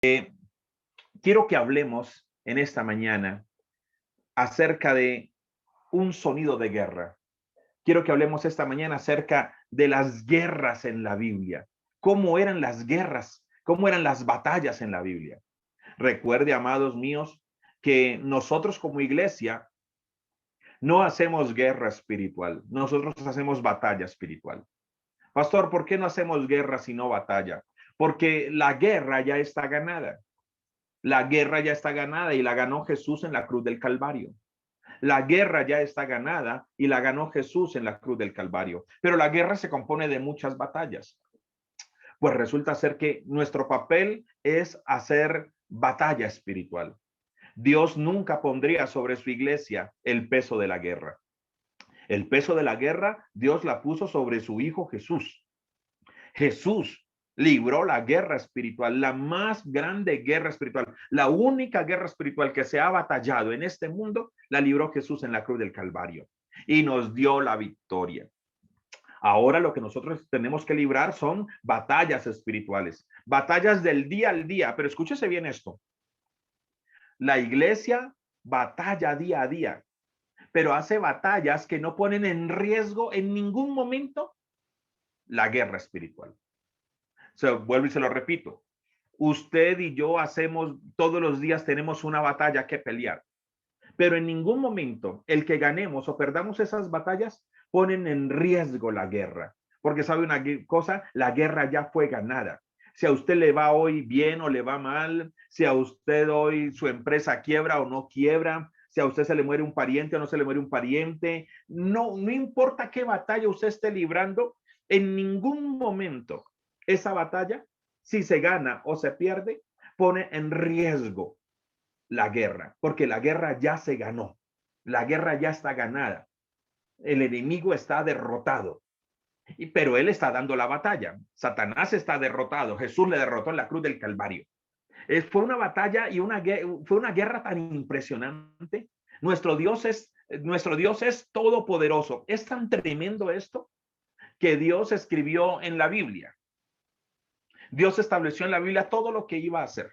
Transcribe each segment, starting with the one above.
Quiero que hablemos en esta mañana acerca de un sonido de guerra. Quiero que hablemos esta mañana acerca de las guerras en la Biblia. ¿Cómo eran las guerras? ¿Cómo eran las batallas en la Biblia? Recuerde, amados míos, que nosotros como iglesia no hacemos guerra espiritual. Nosotros hacemos batalla espiritual. Pastor, ¿por qué no hacemos guerra sino batalla? Porque la guerra ya está ganada. La guerra ya está ganada y la ganó Jesús en la cruz del Calvario. La guerra ya está ganada y la ganó Jesús en la cruz del Calvario. Pero la guerra se compone de muchas batallas. Pues resulta ser que nuestro papel es hacer batalla espiritual. Dios nunca pondría sobre su iglesia el peso de la guerra. El peso de la guerra, Dios la puso sobre su Hijo Jesús. Jesús libró la guerra espiritual, la más grande guerra espiritual, la única guerra espiritual que se ha batallado en este mundo, la libró Jesús en la cruz del Calvario y nos dio la victoria. Ahora lo que nosotros tenemos que librar son batallas espirituales, batallas del día al día, pero escúchese bien esto. La iglesia batalla día a día, pero hace batallas que no ponen en riesgo en ningún momento la guerra espiritual. Vuelvo y se lo repito. Usted y yo hacemos, todos los días tenemos una batalla que pelear, pero en ningún momento el que ganemos o perdamos esas batallas ponen en riesgo la guerra, porque sabe una cosa, la guerra ya fue ganada. Si a usted le va hoy bien o le va mal, si a usted hoy su empresa quiebra o no quiebra, si a usted se le muere un pariente o no se le muere un pariente, no importa qué batalla usted esté librando, en ningún momento esa batalla, si se gana o se pierde, pone en riesgo la guerra, porque la guerra ya se ganó, la guerra ya está ganada, el enemigo está derrotado, pero él está dando la batalla. Satanás está derrotado, Jesús le derrotó en la cruz del Calvario. Fue una batalla y fue una guerra tan impresionante. Nuestro Dios es todopoderoso. Es tan tremendo esto que Dios escribió en la Biblia. Dios estableció en la Biblia todo lo que iba a hacer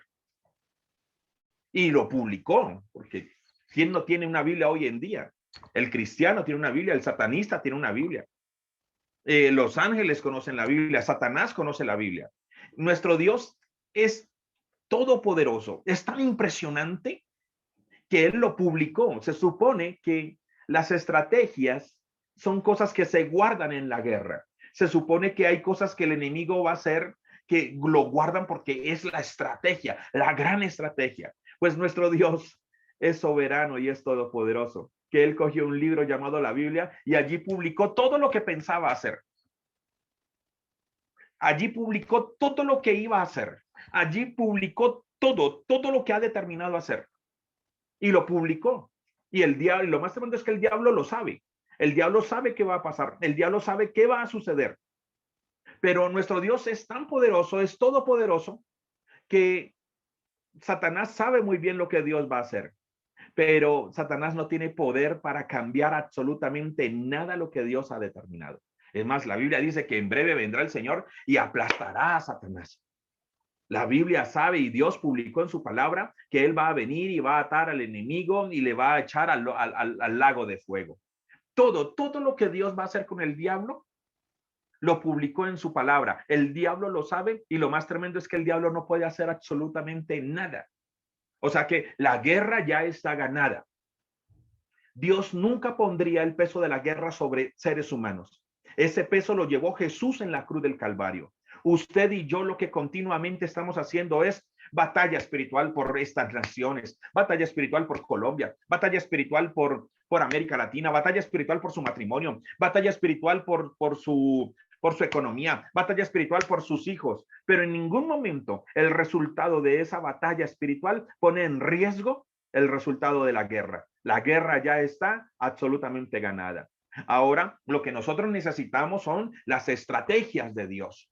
y lo publicó, porque ¿quién no tiene una Biblia hoy en día? El cristiano tiene una Biblia, el satanista tiene una Biblia. Los ángeles conocen la Biblia, Satanás conoce la Biblia. Nuestro Dios es todopoderoso, es tan impresionante que Él lo publicó. Se supone que las estrategias son cosas que se guardan en la guerra. Se supone que hay cosas que el enemigo va a hacer que lo guardan porque es la estrategia, la gran estrategia. Pues nuestro Dios es soberano y es todopoderoso, que Él cogió un libro llamado la Biblia y allí publicó todo lo que pensaba hacer. Allí publicó todo lo que iba a hacer. Allí publicó todo lo que ha determinado hacer. Y lo publicó. Y el diablo, lo más tremendo es que el diablo lo sabe. El diablo sabe qué va a pasar. El diablo sabe qué va a suceder. Pero nuestro Dios es tan poderoso, es todopoderoso, que Satanás sabe muy bien lo que Dios va a hacer. Pero Satanás no tiene poder para cambiar absolutamente nada lo que Dios ha determinado. Es más, la Biblia dice que en breve vendrá el Señor y aplastará a Satanás. La Biblia sabe y Dios publicó en su palabra que Él va a venir y va a atar al enemigo y le va a echar al lago de fuego. Todo lo que Dios va a hacer con el diablo, lo publicó en su palabra. El diablo lo sabe y lo más tremendo es que el diablo no puede hacer absolutamente nada. O sea que la guerra ya está ganada. Dios nunca pondría el peso de la guerra sobre seres humanos. Ese peso lo llevó Jesús en la cruz del Calvario. Usted y yo lo que continuamente estamos haciendo es batalla espiritual por estas naciones, batalla espiritual por Colombia, batalla espiritual por América Latina, batalla espiritual por su matrimonio, batalla espiritual por su economía, batalla espiritual por sus hijos, pero en ningún momento el resultado de esa batalla espiritual pone en riesgo el resultado de la guerra. La guerra ya está absolutamente ganada. Ahora, lo que nosotros necesitamos son las estrategias de Dios.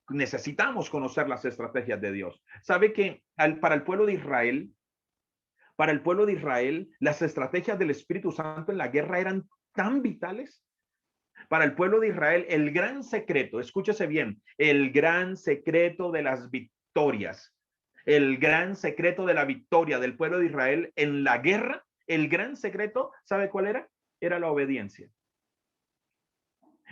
Necesitamos conocer las estrategias de Dios. ¿Sabe que para el pueblo de Israel, las estrategias del Espíritu Santo en la guerra eran tan vitales? Para el pueblo de Israel, el gran secreto, escúchese bien, el gran secreto de las victorias El gran secreto de la victoria del pueblo de Israel en la guerra, el gran secreto, ¿sabe cuál era? Era la obediencia.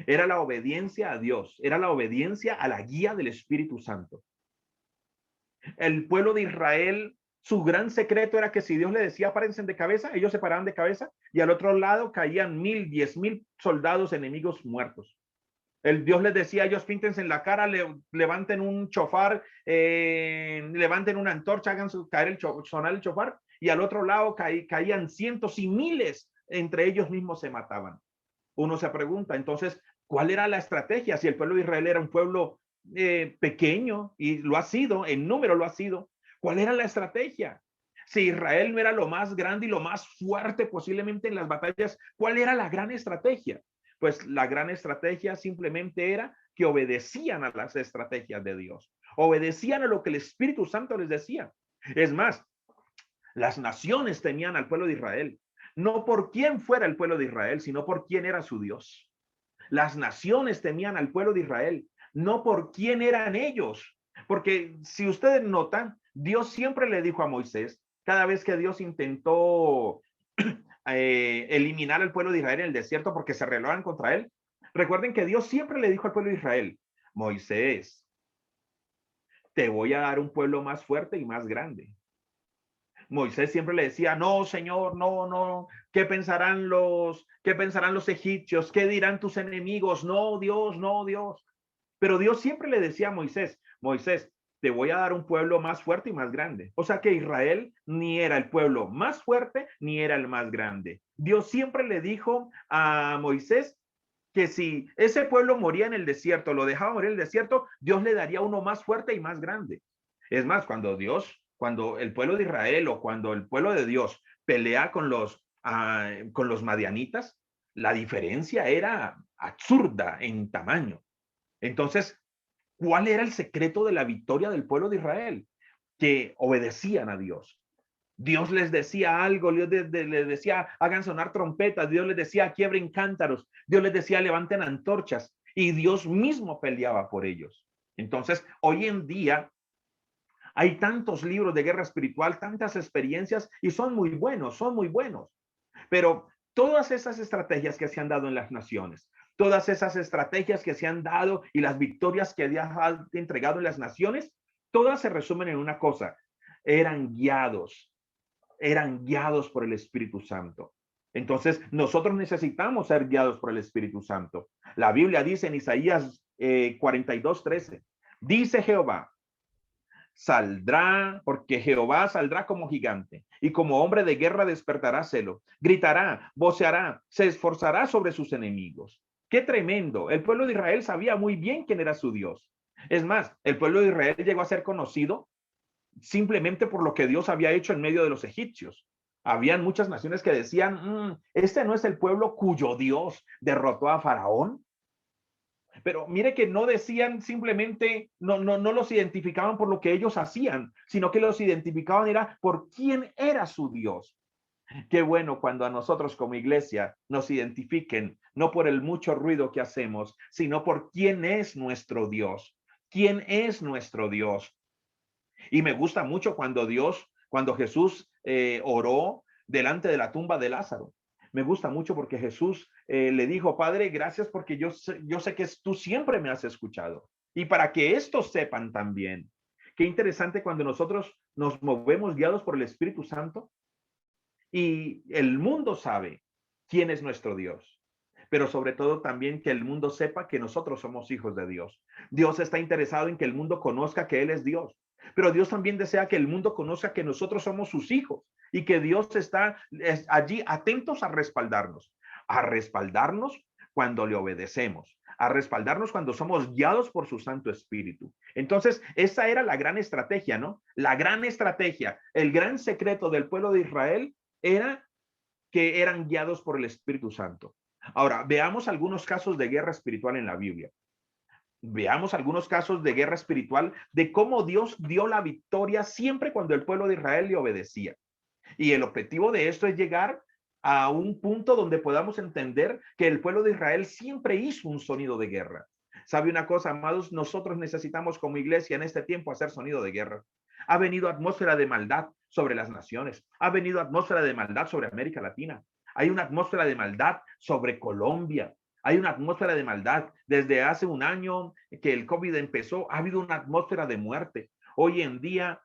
Era la obediencia a Dios, era la obediencia a la guía del Espíritu Santo. El pueblo de Israel, su gran secreto era que si Dios le decía párense de cabeza, ellos se paraban de cabeza y al otro lado caían 1000, 10,000 soldados enemigos muertos. El Dios les decía, ellos píntense en la cara, levanten un chofar, levanten una antorcha, hagan caer sonar el chofar, y al otro lado caían cientos y miles, entre ellos mismos se mataban. Uno se pregunta, entonces, ¿cuál era la estrategia? Si el pueblo de Israel era un pueblo pequeño, y lo ha sido, en número lo ha sido, ¿cuál era la estrategia? Si Israel no era lo más grande y lo más fuerte posiblemente en las batallas, ¿cuál era la gran estrategia? Pues la gran estrategia simplemente era que obedecían a las estrategias de Dios, obedecían a lo que el Espíritu Santo les decía. Es más, las naciones temían al pueblo de Israel, no por quién fuera el pueblo de Israel, sino por quién era su Dios. Las naciones temían al pueblo de Israel, no por quién eran ellos. Porque si ustedes notan, Dios siempre le dijo a Moisés, cada vez que Dios intentó eliminar al pueblo de Israel en el desierto porque se rebelaban contra él, recuerden que Dios siempre le dijo al pueblo de Israel, Moisés, te voy a dar un pueblo más fuerte y más grande. Moisés siempre le decía, no, Señor, no, no, qué pensarán los egipcios? ¿Qué dirán tus enemigos? No, Dios, no, Dios. Pero Dios siempre le decía a Moisés, Moisés, te voy a dar un pueblo más fuerte y más grande. O sea que Israel ni era el pueblo más fuerte ni era el más grande. Dios siempre le dijo a Moisés que si ese pueblo moría en el desierto, lo dejaba morir en el desierto, Dios le daría uno más fuerte y más grande. Es más, cuando el pueblo de Israel o cuando el pueblo de Dios pelea con los madianitas, la diferencia era absurda en tamaño. Entonces, ¿cuál era el secreto de la victoria del pueblo de Israel? Que obedecían a Dios. Dios les decía algo, Dios les decía, hagan sonar trompetas, Dios les decía, quiebren cántaros, Dios les decía, levanten antorchas, y Dios mismo peleaba por ellos. Entonces, hoy en día hay tantos libros de guerra espiritual, tantas experiencias, y son muy buenos. Pero todas esas estrategias que se han dado en las naciones, todas esas estrategias que se han dado y las victorias que Dios ha entregado en las naciones, todas se resumen en una cosa, eran guiados por el Espíritu Santo. Entonces, nosotros necesitamos ser guiados por el Espíritu Santo. La Biblia dice en Isaías 42:13, dice Jehová, saldrá, porque Jehová saldrá como gigante y como hombre de guerra despertará celo, gritará, voceará, se esforzará sobre sus enemigos. Qué tremendo. El pueblo de Israel sabía muy bien quién era su Dios. Es más, el pueblo de Israel llegó a ser conocido simplemente por lo que Dios había hecho en medio de los egipcios. Habían muchas naciones que decían, este no es el pueblo cuyo Dios derrotó a Faraón. Pero mire que no decían simplemente, no los identificaban por lo que ellos hacían, sino que los identificaban era por quién era su Dios. Qué bueno cuando a nosotros como iglesia nos identifiquen, no por el mucho ruido que hacemos, sino por quién es nuestro Dios. ¿Quién es nuestro Dios? Y me gusta mucho cuando Jesús oró delante de la tumba de Lázaro. Me gusta mucho porque Jesús le dijo, Padre, gracias porque yo sé que tú siempre me has escuchado. Y para que estos sepan también. Qué interesante cuando nosotros nos movemos guiados por el Espíritu Santo y el mundo sabe quién es nuestro Dios. Pero sobre todo también que el mundo sepa que nosotros somos hijos de Dios. Dios está interesado en que el mundo conozca que Él es Dios. Pero Dios también desea que el mundo conozca que nosotros somos sus hijos y que Dios está allí atentos a respaldarnos cuando le obedecemos, a respaldarnos cuando somos guiados por su Santo Espíritu. Entonces, esa era la gran estrategia, ¿no? La gran estrategia, el gran secreto del pueblo de Israel era que eran guiados por el Espíritu Santo. Ahora, veamos algunos casos de guerra espiritual en la Biblia. Veamos algunos casos de guerra espiritual de cómo Dios dio la victoria siempre cuando el pueblo de Israel le obedecía. Y el objetivo de esto es llegar a un punto donde podamos entender que el pueblo de Israel siempre hizo un sonido de guerra. ¿Sabe una cosa, amados? Nosotros necesitamos como iglesia en este tiempo hacer sonido de guerra. Ha venido atmósfera de maldad sobre las naciones. Ha venido atmósfera de maldad sobre América Latina. Hay una atmósfera de maldad sobre Colombia. Hay una atmósfera de maldad. Desde hace un año que el COVID empezó, ha habido una atmósfera de muerte. Hoy en día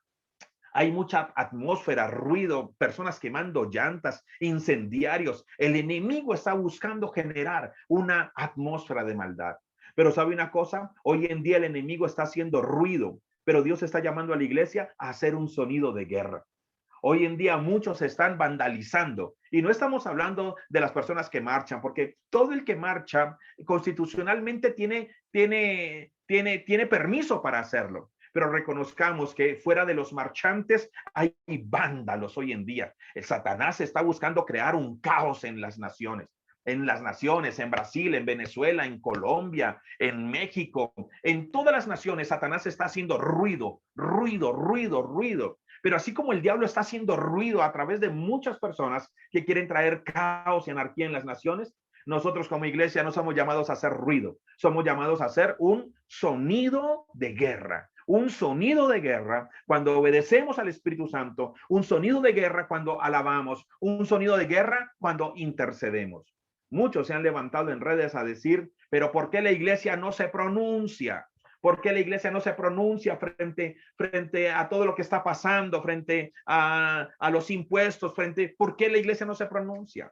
hay mucha atmósfera, ruido, personas quemando llantas, incendiarios. El enemigo está buscando generar una atmósfera de maldad. Pero ¿sabe una cosa? Hoy en día el enemigo está haciendo ruido, pero Dios está llamando a la iglesia a hacer un sonido de guerra. Hoy en día muchos están vandalizando y no estamos hablando de las personas que marchan, porque todo el que marcha constitucionalmente tiene permiso para hacerlo. Pero reconozcamos que fuera de los marchantes hay vándalos hoy en día. El Satanás está buscando crear un caos en las naciones. En Brasil, en Venezuela, en Colombia, en México, en todas las naciones, Satanás está haciendo ruido, ruido, ruido, ruido. Pero así como el diablo está haciendo ruido a través de muchas personas que quieren traer caos y anarquía en las naciones, nosotros como iglesia no somos llamados a hacer ruido, somos llamados a hacer un sonido de guerra. Un sonido de guerra cuando obedecemos al Espíritu Santo, un sonido de guerra cuando alabamos, un sonido de guerra cuando intercedemos. Muchos se han levantado en redes a decir, pero ¿por qué la iglesia no se pronuncia? ¿Por qué la iglesia no se pronuncia frente a todo lo que está pasando, frente a los impuestos, ¿por qué la iglesia no se pronuncia?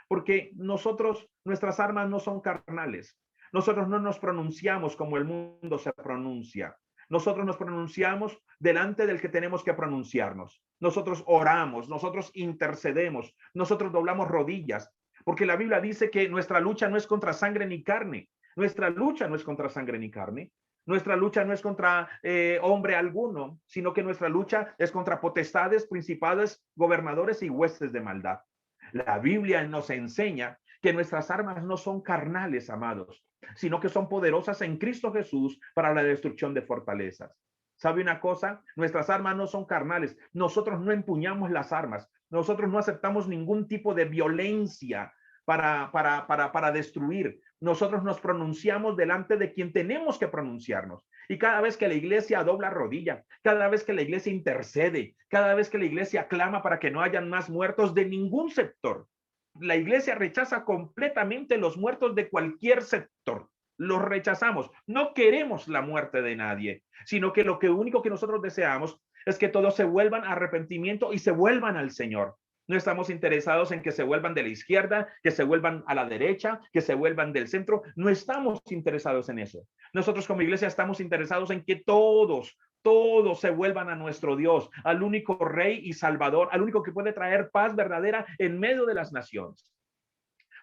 Porque nuestras armas no son carnales. Nosotros no nos pronunciamos como el mundo se pronuncia. Nosotros nos pronunciamos delante del que tenemos que pronunciarnos. Nosotros oramos, nosotros intercedemos, nosotros doblamos rodillas, porque la Biblia dice que nuestra lucha no es contra sangre ni carne. Nuestra lucha no es contra sangre ni carne. Nuestra lucha no es contra hombre alguno, sino que nuestra lucha es contra potestades, principados, gobernadores y huestes de maldad. La Biblia nos enseña que nuestras armas no son carnales, amados, sino que son poderosas en Cristo Jesús para la destrucción de fortalezas. ¿Sabe una cosa? Nuestras armas no son carnales. Nosotros no empuñamos las armas. Nosotros no aceptamos ningún tipo de violencia para destruir. Nosotros nos pronunciamos delante de quien tenemos que pronunciarnos. Y cada vez que la iglesia dobla rodilla, cada vez que la iglesia intercede, cada vez que la iglesia clama para que no hayan más muertos de ningún sector, la iglesia rechaza completamente los muertos de cualquier sector. Los rechazamos. No queremos la muerte de nadie, sino que lo único que nosotros deseamos es que todos se vuelvan a arrepentimiento y se vuelvan al Señor. No estamos interesados en que se vuelvan de la izquierda, que se vuelvan a la derecha, que se vuelvan del centro. No estamos interesados en eso. Nosotros como iglesia estamos interesados en que todos se vuelvan a nuestro Dios, al único Rey y Salvador, al único que puede traer paz verdadera en medio de las naciones.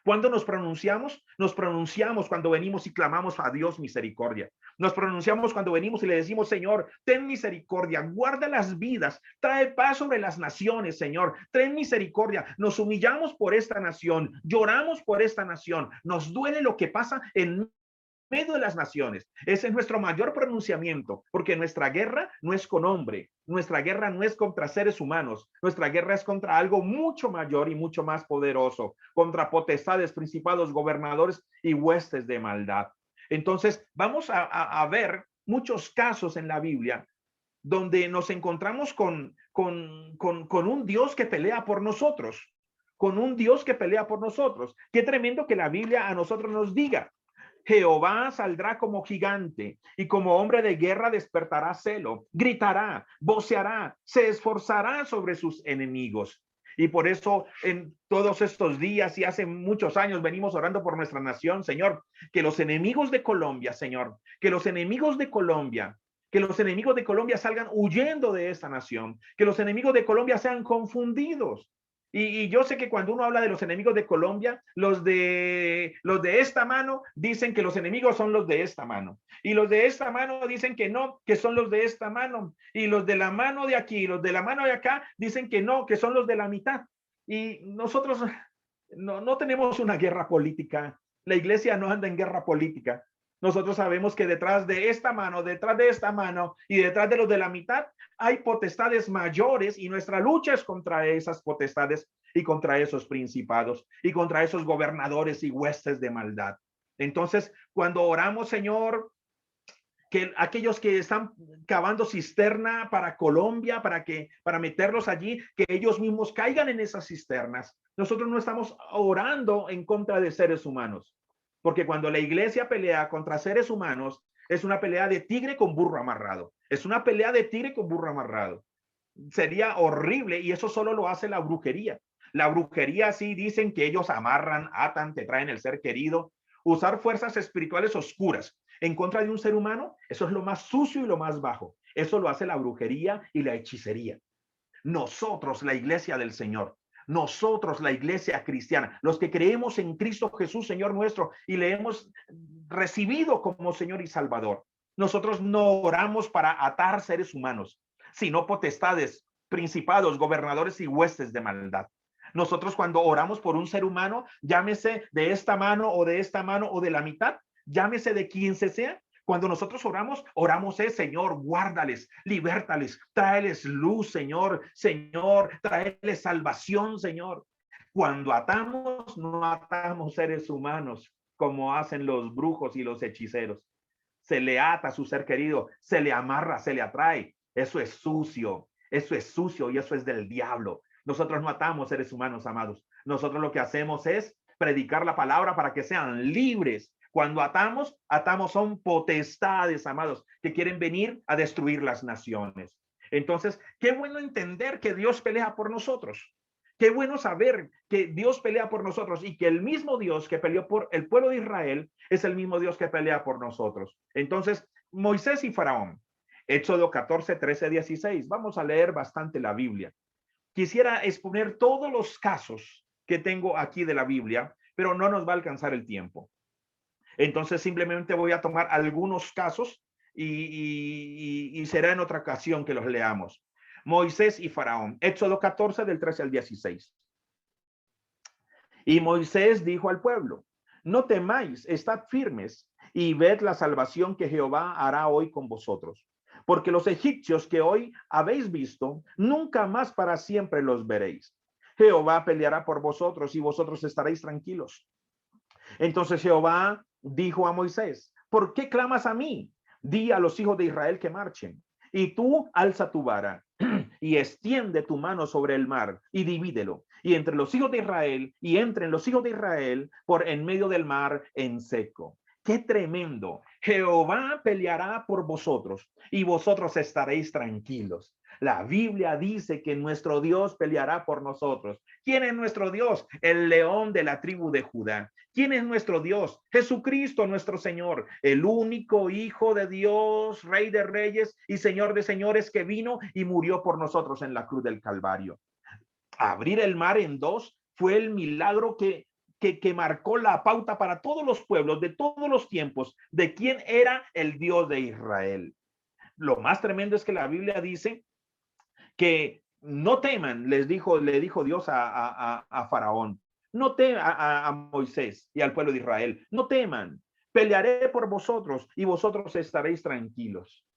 ¿Cuándo nos pronunciamos? Nos pronunciamos cuando venimos y clamamos a Dios misericordia. Nos pronunciamos cuando venimos y le decimos, Señor, ten misericordia, guarda las vidas, trae paz sobre las naciones, Señor, ten misericordia. Nos humillamos por esta nación, lloramos por esta nación, nos duele lo que pasa en medio de las naciones. Ese es nuestro mayor pronunciamiento, porque nuestra guerra no es con hombre, nuestra guerra no es contra seres humanos, nuestra guerra es contra algo mucho mayor y mucho más poderoso, contra potestades, principados, gobernadores y huestes de maldad. Entonces, vamos a ver muchos casos en la Biblia donde nos encontramos con un Dios que pelea por nosotros, con un Dios que pelea por nosotros. Qué tremendo que la Biblia a nosotros nos diga, Jehová saldrá como gigante y como hombre de guerra despertará celo, gritará, voceará, se esforzará sobre sus enemigos. Y por eso en todos estos días y hace muchos años venimos orando por nuestra nación, Señor, que los enemigos de Colombia, Señor, que los enemigos de Colombia salgan huyendo de esta nación, que los enemigos de Colombia sean confundidos. Y yo sé que cuando uno habla de los enemigos de Colombia, los de esta mano dicen que los enemigos son los de esta mano. Y los de esta mano dicen que no, que son los de esta mano. Y los de la mano de aquí, los de la mano de acá, dicen que no, que son los de la mitad. Y nosotros no tenemos una guerra política. La iglesia no anda en guerra política. Nosotros sabemos que detrás de esta mano y detrás de los de la mitad hay potestades mayores y nuestra lucha es contra esas potestades y contra esos principados y contra esos gobernadores y huestes de maldad. Entonces, cuando oramos, Señor, que aquellos que están cavando cisterna para Colombia, para meterlos allí, que ellos mismos caigan en esas cisternas. Nosotros no estamos orando en contra de seres humanos, porque cuando la iglesia pelea contra seres humanos, es una pelea de tigre con burro amarrado. Es una pelea de tigre con burro amarrado. Sería horrible, y eso solo lo hace la brujería. La brujería, sí, dicen que ellos amarran, atan, te traen el ser querido. Usar fuerzas espirituales oscuras en contra de un ser humano, eso es lo más sucio y lo más bajo. Eso lo hace la brujería y la hechicería. Nosotros, la iglesia del Señor, nosotros, la iglesia cristiana, los que creemos en Cristo Jesús, Señor nuestro, y le hemos recibido como Señor y Salvador, nosotros no oramos para atar seres humanos, sino potestades, principados, gobernadores y huestes de maldad. Nosotros cuando oramos por un ser humano, llámese de esta mano o de esta mano o de la mitad, llámese de quien se sea, cuando nosotros oramos, oramos es, Señor, guárdales, libértales, tráeles luz, Señor, Señor, tráeles salvación, Señor. Cuando atamos, no atamos seres humanos como hacen los brujos y los hechiceros. Se le ata a su ser querido, se le amarra, se le atrae. Eso es sucio y eso es del diablo. Nosotros no atamos seres humanos, amados. Nosotros lo que hacemos es predicar la palabra para que sean libres. Cuando atamos son potestades, amados, que quieren venir a destruir las naciones. Entonces, qué bueno entender que Dios pelea por nosotros. Qué bueno saber que Dios pelea por nosotros y que el mismo Dios que peleó por el pueblo de Israel es el mismo Dios que pelea por nosotros. Entonces, Moisés y Faraón, Éxodo 14, 13, 16. Vamos a leer bastante la Biblia. Quisiera exponer todos los casos que tengo aquí de la Biblia, pero no nos va a alcanzar el tiempo. Entonces simplemente voy a tomar algunos casos y será en otra ocasión que los leamos. Moisés y Faraón, Éxodo 14 del 13 al 16. Y Moisés dijo al pueblo, no temáis, estad firmes y ved la salvación que Jehová hará hoy con vosotros. Porque los egipcios que hoy habéis visto, nunca más para siempre los veréis. Jehová peleará por vosotros y vosotros estaréis tranquilos. Entonces Jehová dijo a Moisés, ¿por qué clamas a mí? Di a los hijos de Israel que marchen. Y tú alza tu vara y extiende tu mano sobre el mar y divídelo. Y entre los hijos de Israel y entren los hijos de Israel por en medio del mar en seco. ¡Qué tremendo! Jehová peleará por vosotros y vosotros estaréis tranquilos. La Biblia dice que nuestro Dios peleará por nosotros. ¿Quién es nuestro Dios? El león de la tribu de Judá. ¿Quién es nuestro Dios? Jesucristo, nuestro Señor, el único Hijo de Dios, Rey de Reyes y Señor de Señores, que vino y murió por nosotros en la cruz del Calvario. Abrir el mar en dos fue el milagro que marcó la pauta para todos los pueblos de todos los tiempos de quién era el Dios de Israel. Lo más tremendo es que la Biblia dice que no teman, le dijo Dios a Faraón, no teman a Moisés y al pueblo de Israel, no teman, pelearé por vosotros y vosotros estaréis tranquilos.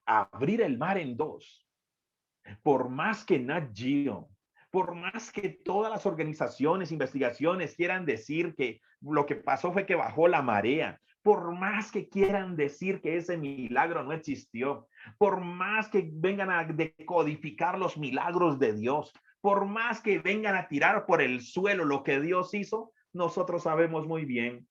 Abrir el mar en dos, por más que Nat Geo, por más que todas las organizaciones, investigaciones quieran decir que lo que pasó fue que bajó la marea, por más que quieran decir que ese milagro no existió, por más que vengan a decodificar los milagros de Dios, por más que vengan a tirar por el suelo lo que Dios hizo, nosotros sabemos muy bien.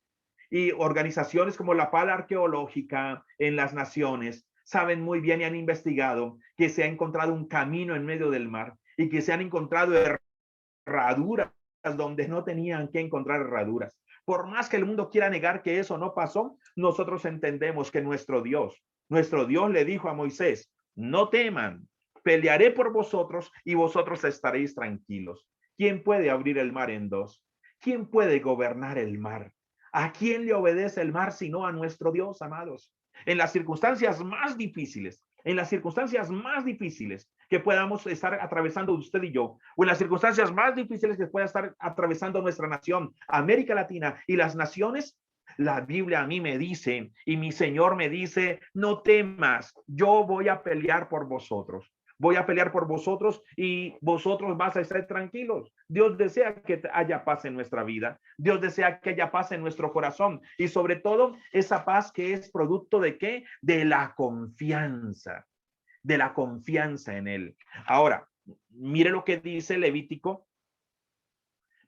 Y organizaciones como la Pala Arqueológica en las Naciones saben muy bien y han investigado que se ha encontrado un camino en medio del mar y que se han encontrado herraduras donde no tenían que encontrar herraduras. Por más que el mundo quiera negar que eso no pasó, nosotros entendemos que nuestro Dios le dijo a Moisés, no teman, pelearé por vosotros y vosotros estaréis tranquilos. ¿Quién puede abrir el mar en dos? ¿Quién puede gobernar el mar? ¿A quién le obedece el mar sino a nuestro Dios, amados? En las circunstancias más difíciles, que podamos estar atravesando usted y yo, o en las circunstancias más difíciles que pueda estar atravesando nuestra nación, América Latina y las naciones, la Biblia a mí me dice y mi Señor me dice, no temas, yo voy a pelear por vosotros. Voy a pelear por vosotros y vosotros vas a estar tranquilos. Dios desea que haya paz en nuestra vida. Dios desea que haya paz en nuestro corazón. Y sobre todo, esa paz que es producto de ¿qué? De la confianza. De la confianza en Él. Ahora, mire lo que dice Levítico.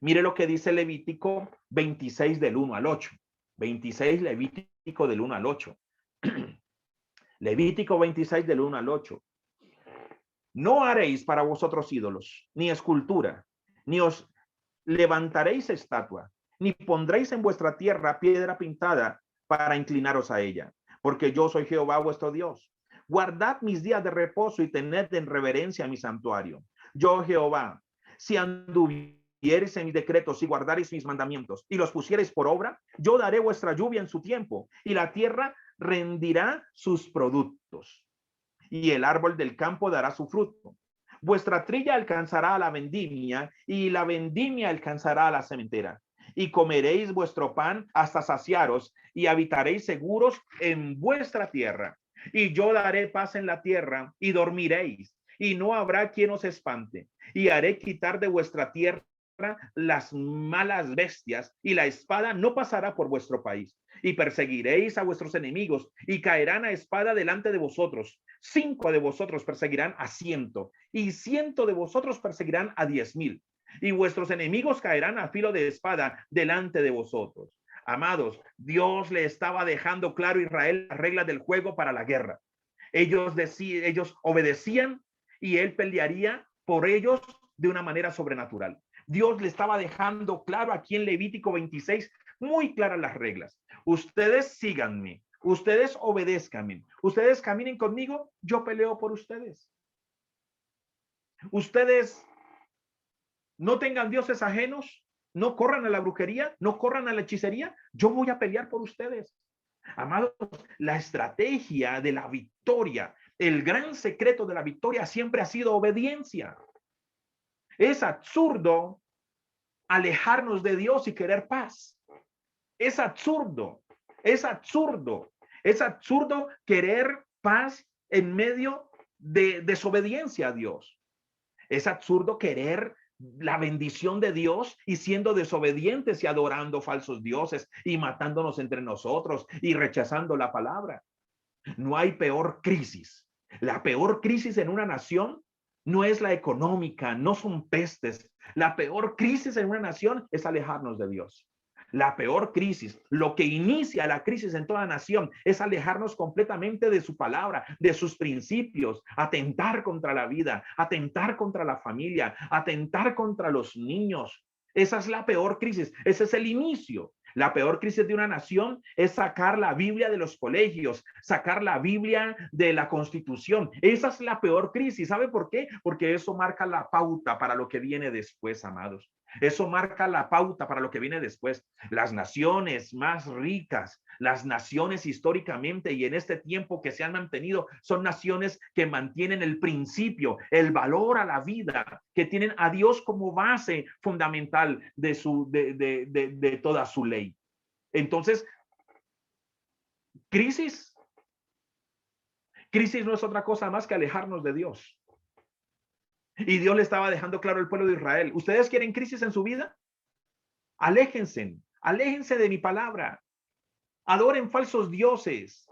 Mire lo que dice Levítico 26 del 1 al 8. 26 Levítico del 1 al 8. Levítico 26 del 1 al 8. No haréis para vosotros ídolos, ni escultura, ni os levantaréis estatua, ni pondréis en vuestra tierra piedra pintada para inclinaros a ella, porque yo soy Jehová vuestro Dios. Guardad mis días de reposo y tened en reverencia mi santuario. Yo, Jehová, si anduviereis en mis decretos y guardareis mis mandamientos y los pusiereis por obra, yo daré vuestra lluvia en su tiempo y la tierra rendirá sus productos y el árbol del campo dará su fruto. Vuestra trilla alcanzará a la vendimia y la vendimia alcanzará a la sementera. Y comeréis vuestro pan hasta saciaros y habitaréis seguros en vuestra tierra. Y yo daré paz en la tierra y dormiréis y no habrá quien os espante. Y haré quitar de vuestra tierra las malas bestias y la espada no pasará por vuestro país. Y perseguiréis a vuestros enemigos y caerán a espada delante de vosotros. 5 de vosotros perseguirán a 100 y 100 de vosotros perseguirán a 10,000. Y vuestros enemigos caerán a filo de espada delante de vosotros. Amados, Dios le estaba dejando claro a Israel las reglas del juego para la guerra. Ellos obedecían y él pelearía por ellos de una manera sobrenatural. Dios le estaba dejando claro aquí en Levítico 26, muy claras las reglas. Ustedes síganme, ustedes obedézcanme, ustedes caminen conmigo, yo peleo por ustedes. Ustedes no tengan dioses ajenos, no corran a la brujería, no corran a la hechicería, yo voy a pelear por ustedes. Amados, la estrategia de la victoria, el gran secreto de la victoria siempre ha sido obediencia. Es absurdo alejarnos de Dios y querer paz. Es absurdo, es absurdo, es absurdo querer paz en medio de desobediencia a Dios. Es absurdo querer la bendición de Dios y siendo desobedientes y adorando falsos dioses y matándonos entre nosotros y rechazando la palabra. No hay peor crisis. La peor crisis en una nación no es la económica, no son pestes. La peor crisis en una nación es alejarnos de Dios. La peor crisis, lo que inicia la crisis en toda nación es alejarnos completamente de su palabra, de sus principios, atentar contra la vida, atentar contra la familia, atentar contra los niños. Esa es la peor crisis, ese es el inicio. La peor crisis de una nación es sacar la Biblia de los colegios, sacar la Biblia de la Constitución. Esa es la peor crisis. ¿Sabe por qué? Porque eso marca la pauta para lo que viene después, amados. Eso marca la pauta para lo que viene después. Las naciones más ricas, las naciones históricamente y en este tiempo que se han mantenido, son naciones que mantienen el principio, el valor a la vida, que tienen a Dios como base fundamental de toda su ley. Entonces, crisis no es otra cosa más que alejarnos de Dios. Y Dios le estaba dejando claro al pueblo de Israel: ¿ustedes quieren crisis en su vida? Aléjense de mi palabra. Adoren falsos dioses.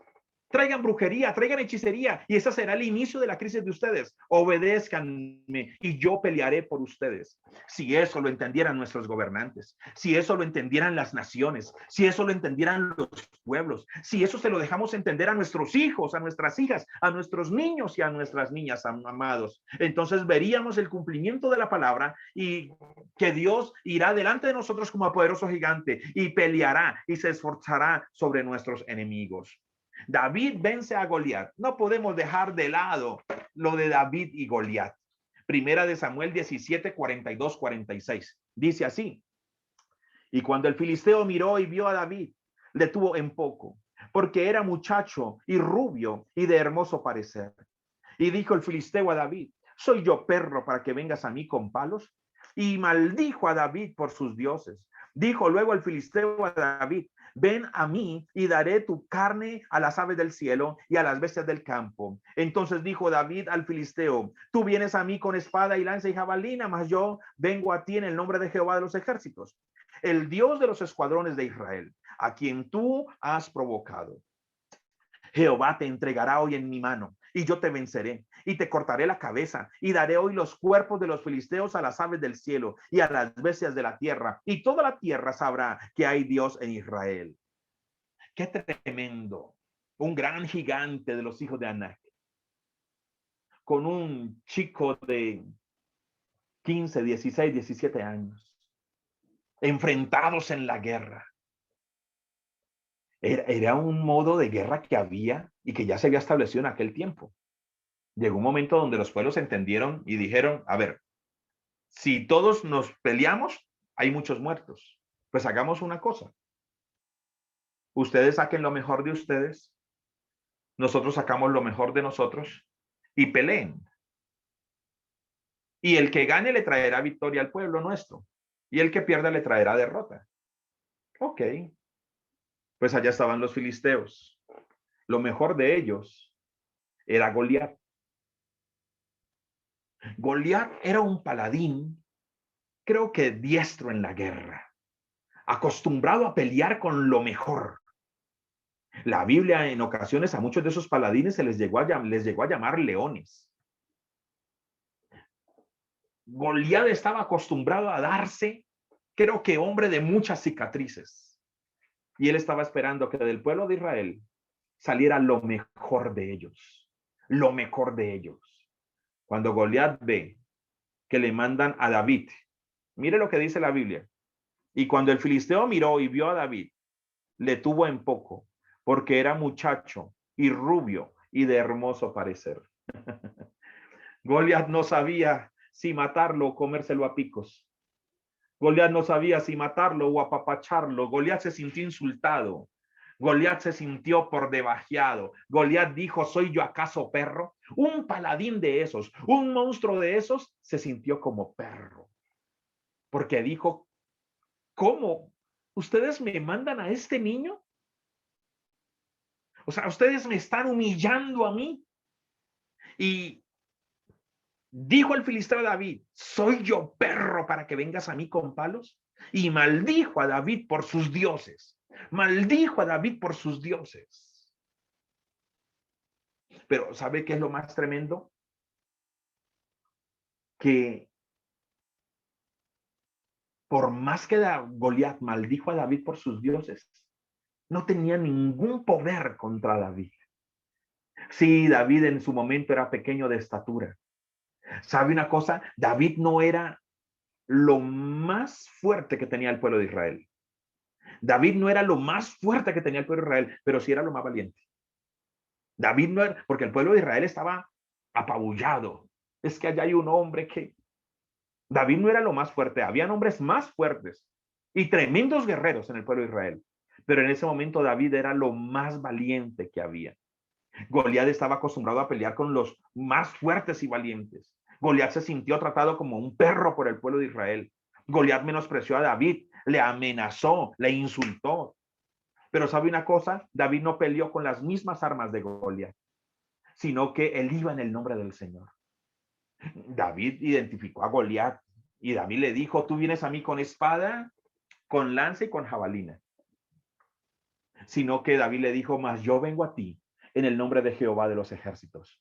Traigan brujería, traigan hechicería, y ese será el inicio de la crisis de ustedes. Obedézcanme y yo pelearé por ustedes. Si eso lo entendieran nuestros gobernantes, si eso lo entendieran las naciones, si eso lo entendieran los pueblos, si eso se lo dejamos entender a nuestros hijos, a nuestras hijas, a nuestros niños y a nuestras niñas, amados, entonces veríamos el cumplimiento de la palabra y que Dios irá delante de nosotros como poderoso gigante y peleará y se esforzará sobre nuestros enemigos. David vence a Goliat. No podemos dejar de lado lo de David y Goliat. Primera de Samuel 17, 42, 46. Dice así: y cuando el filisteo miró y vio a David, le tuvo en poco, porque era muchacho y rubio y de hermoso parecer. Y dijo el filisteo a David: ¿soy yo perro para que vengas a mí con palos? Y maldijo a David por sus dioses. Dijo luego el filisteo a David: ven a mí y daré tu carne a las aves del cielo y a las bestias del campo. Entonces dijo David al filisteo, tú vienes a mí con espada y lanza y jabalina, mas yo vengo a ti en el nombre de Jehová de los ejércitos, el Dios de los escuadrones de Israel, a quien tú has provocado. Jehová te entregará hoy en mi mano y yo te venceré y te cortaré la cabeza y daré hoy los cuerpos de los filisteos a las aves del cielo y a las bestias de la tierra, y toda la tierra sabrá que hay Dios en Israel. Qué tremendo. Un gran gigante de los hijos de Anac con un chico de 15, 16, 17 años enfrentados en la guerra. Era un modo de guerra que había y que ya se había establecido en aquel tiempo. Llegó un momento donde los pueblos entendieron y dijeron, a ver, si todos nos peleamos, hay muchos muertos. Pues hagamos una cosa. Ustedes saquen lo mejor de ustedes, nosotros sacamos lo mejor de nosotros y peleen. Y el que gane le traerá victoria al pueblo nuestro. Y el que pierda le traerá derrota. Ok. Pues allá estaban los filisteos. Lo mejor de ellos era Goliat. Goliat era un paladín, creo que diestro en la guerra, acostumbrado a pelear con lo mejor. La Biblia en ocasiones a muchos de esos paladines se les llegó a llamar leones. Goliat estaba acostumbrado a darse, creo que hombre de muchas cicatrices. Y él estaba esperando que del pueblo de Israel saliera lo mejor de ellos. Lo mejor de ellos. Cuando Goliat ve que le mandan a David, mire lo que dice la Biblia. Y cuando el filisteo miró y vio a David, le tuvo en poco, porque era muchacho y rubio y de hermoso parecer. Goliat no sabía si matarlo o comérselo a picos. Goliat no sabía si matarlo o apapacharlo. Goliat se sintió insultado. Goliat se sintió por debajeado. Goliat dijo, ¿soy yo acaso perro? Un paladín de esos, un monstruo de esos, se sintió como perro. Porque dijo, ¿cómo? ¿Ustedes me mandan a este niño? O sea, ustedes me están humillando a mí. Y dijo el filisteo a David, ¿soy yo perro para que vengas a mí con palos? Y maldijo a David por sus dioses. Maldijo a David por sus dioses. Pero ¿sabe qué es lo más tremendo? Que por más que Goliat maldijo a David por sus dioses, no tenía ningún poder contra David. Sí, David en su momento era pequeño de estatura. ¿Sabe una cosa? David no era lo más fuerte que tenía el pueblo de Israel. David no era lo más fuerte que tenía el pueblo de Israel, pero sí era lo más valiente. David no era, porque el pueblo de Israel estaba apabullado. Es que allá hay un hombre que... David no era lo más fuerte, habían hombres más fuertes y tremendos guerreros en el pueblo de Israel. Pero en ese momento David era lo más valiente que había. Goliat estaba acostumbrado a pelear con los más fuertes y valientes. Goliat se sintió tratado como un perro por el pueblo de Israel. Goliat menospreció a David, le amenazó, le insultó. Pero ¿sabe una cosa? David no peleó con las mismas armas de Goliat, sino que él iba en el nombre del Señor. David identificó a Goliat y David le dijo, tú vienes a mí con espada, con lanza y con jabalina. Sino que David le dijo, mas yo vengo a ti en el nombre de Jehová de los ejércitos.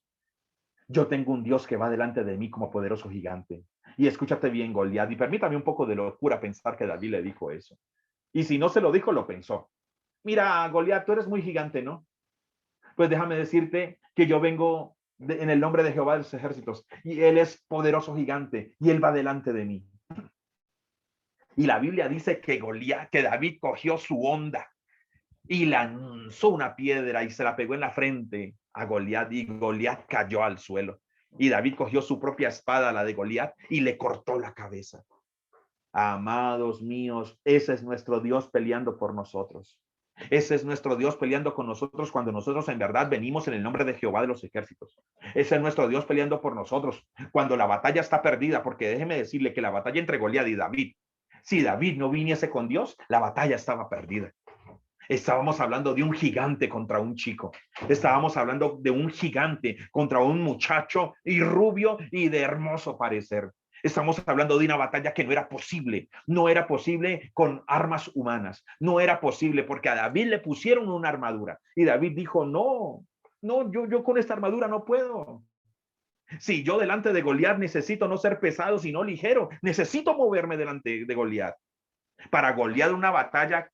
Yo tengo un Dios que va delante de mí como poderoso gigante. Y escúchate bien, Goliat, y permítame un poco de locura pensar que David le dijo eso. Y si no se lo dijo, lo pensó. Mira, Goliat, tú eres muy gigante, ¿no? Pues déjame decirte que yo vengo en el nombre de Jehová de los ejércitos, y él es poderoso gigante, y él va delante de mí. Y la Biblia dice que Goliat, que David cogió su honda y lanzó una piedra y se la pegó en la frente a Goliat, y Goliat cayó al suelo. Y David cogió su propia espada, la de Goliat, y le cortó la cabeza. Amados míos, ese es nuestro Dios peleando por nosotros. Ese es nuestro Dios peleando con nosotros cuando nosotros en verdad venimos en el nombre de Jehová de los ejércitos. Ese es nuestro Dios peleando por nosotros cuando la batalla está perdida, porque déjeme decirle que la batalla entre Goliat y David, si David no viniese con Dios, la batalla estaba perdida. Estábamos hablando de un gigante contra un chico. Estábamos hablando de un gigante contra un muchacho y rubio y de hermoso parecer. Estamos hablando de una batalla que no era posible. No era posible con armas humanas. No era posible porque a David le pusieron una armadura. Y David dijo, no, no, yo con esta armadura no puedo. Si yo delante de Goliat necesito no ser pesado, sino ligero. Necesito moverme delante de Goliat. Para Goliat una batalla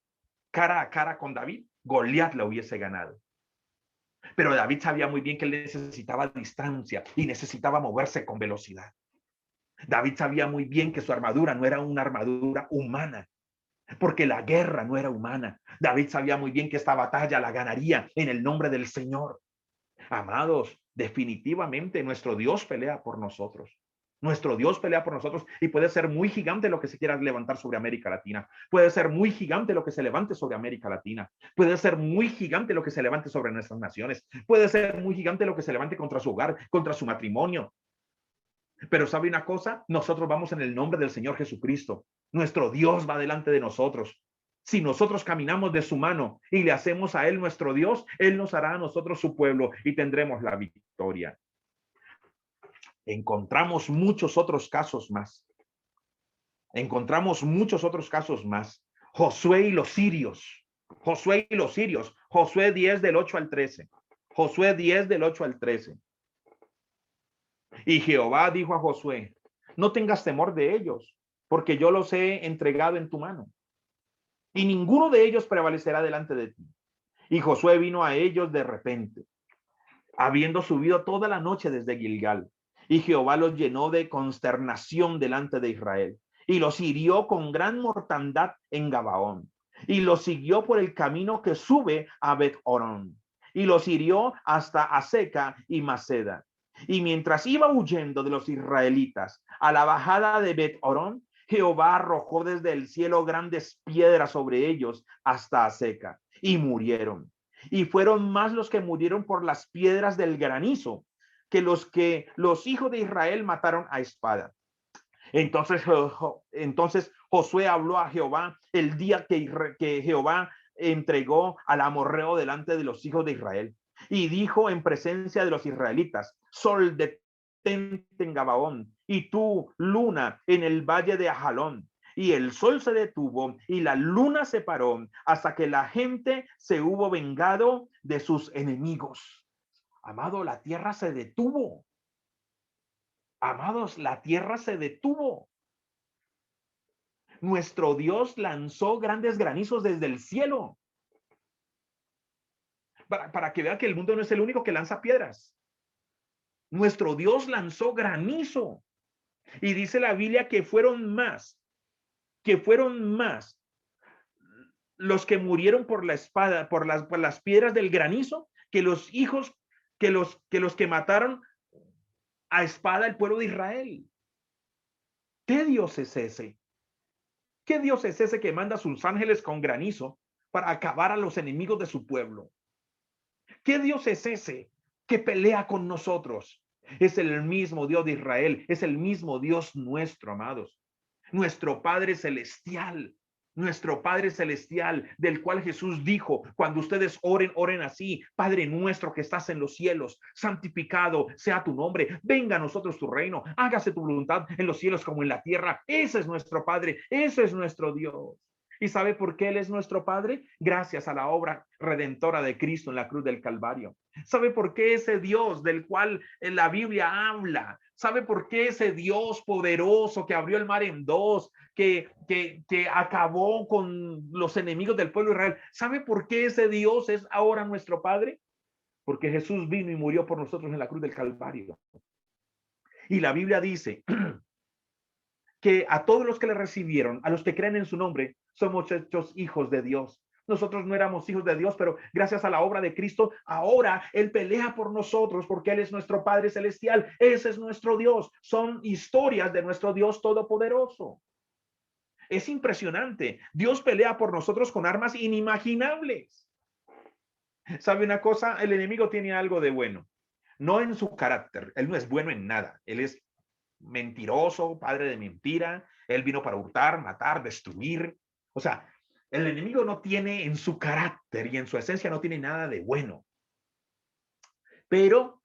cara a cara con David, Goliat la hubiese ganado. Pero David sabía muy bien que él necesitaba distancia y necesitaba moverse con velocidad. David sabía muy bien que su armadura no era una armadura humana, porque la guerra no era humana. David sabía muy bien que esta batalla la ganaría en el nombre del Señor. Amados, definitivamente nuestro Dios pelea por nosotros. Nuestro Dios pelea por nosotros y puede ser muy gigante lo que se quiera levantar sobre América Latina. Puede ser muy gigante lo que se levante sobre América Latina. Puede ser muy gigante lo que se levante sobre nuestras naciones. Puede ser muy gigante lo que se levante contra su hogar, contra su matrimonio. Pero ¿sabe una cosa? Nosotros vamos en el nombre del Señor Jesucristo. Nuestro Dios va delante de nosotros. Si nosotros caminamos de su mano y le hacemos a Él nuestro Dios, Él nos hará a nosotros su pueblo y tendremos la victoria. Encontramos muchos otros casos más. Encontramos muchos otros casos más. Josué y los sirios. Josué y los sirios. Josué 10 del 8 al 13. Josué 10 del 8 al 13. Y Jehová dijo a Josué, no tengas temor de ellos, porque yo los he entregado en tu mano. Y ninguno de ellos prevalecerá delante de ti. Y Josué vino a ellos de repente, habiendo subido toda la noche desde Gilgal. Y Jehová los llenó de consternación delante de Israel. Y los hirió con gran mortandad en Gabaón. Y los siguió por el camino que sube a Bet-Orón. Y los hirió hasta Aseca y Maceda. Y mientras iba huyendo de los israelitas a la bajada de Bet-Orón, Jehová arrojó desde el cielo grandes piedras sobre ellos hasta Aseca, y murieron. Y fueron más los que murieron por las piedras del granizo que los hijos de Israel mataron a espada. Entonces Josué habló a Jehová el día que Jehová entregó al amorreo delante de los hijos de Israel. Y dijo en presencia de los israelitas, sol detente en Gabaón, y tú, luna, en el valle de Ajalón. Y el sol se detuvo y la luna se paró hasta que la gente se hubo vengado de sus enemigos. Amado, la tierra se detuvo. Amados, la tierra se detuvo. Nuestro Dios lanzó grandes granizos desde el cielo. Para que vean que el mundo no es el único que lanza piedras. Nuestro Dios lanzó granizo. Y dice la Biblia que fueron más los que murieron por la espada, por las piedras del granizo, que los hijos, que los que mataron a espada el pueblo de Israel. ¿Qué Dios es ese? ¿Qué Dios es ese que manda a sus ángeles con granizo para acabar a los enemigos de su pueblo? ¿Qué Dios es ese que pelea con nosotros? Es el mismo Dios de Israel, es el mismo Dios nuestro, amados. Nuestro Padre Celestial, del cual Jesús dijo, cuando ustedes oren, oren así, Padre nuestro que estás en los cielos, santificado sea tu nombre, venga a nosotros tu reino, hágase tu voluntad en los cielos como en la tierra. Ese es nuestro Padre, ese es nuestro Dios. ¿Y sabe por qué Él es nuestro Padre? Gracias a la obra redentora de Cristo en la cruz del Calvario. ¿Sabe por qué ese Dios del cual en la Biblia habla? ¿Sabe por qué ese Dios poderoso que abrió el mar en dos, que acabó con los enemigos del pueblo de Israel? ¿Sabe por qué ese Dios es ahora nuestro Padre? Porque Jesús vino y murió por nosotros en la cruz del Calvario. Y la Biblia dice que a todos los que le recibieron, a los que creen en su nombre, somos hechos hijos de Dios. Nosotros no éramos hijos de Dios, pero gracias a la obra de Cristo, ahora Él pelea por nosotros porque Él es nuestro Padre Celestial. Ese es nuestro Dios. Son historias de nuestro Dios Todopoderoso. Es impresionante. Dios pelea por nosotros con armas inimaginables. ¿Sabe una cosa? El enemigo tiene algo de bueno. No en su carácter. Él no es bueno en nada. Él es mentiroso, padre de mentira. Él vino para hurtar, matar, destruir. O sea, El enemigo no tiene en su carácter y en su esencia no tiene nada de bueno. Pero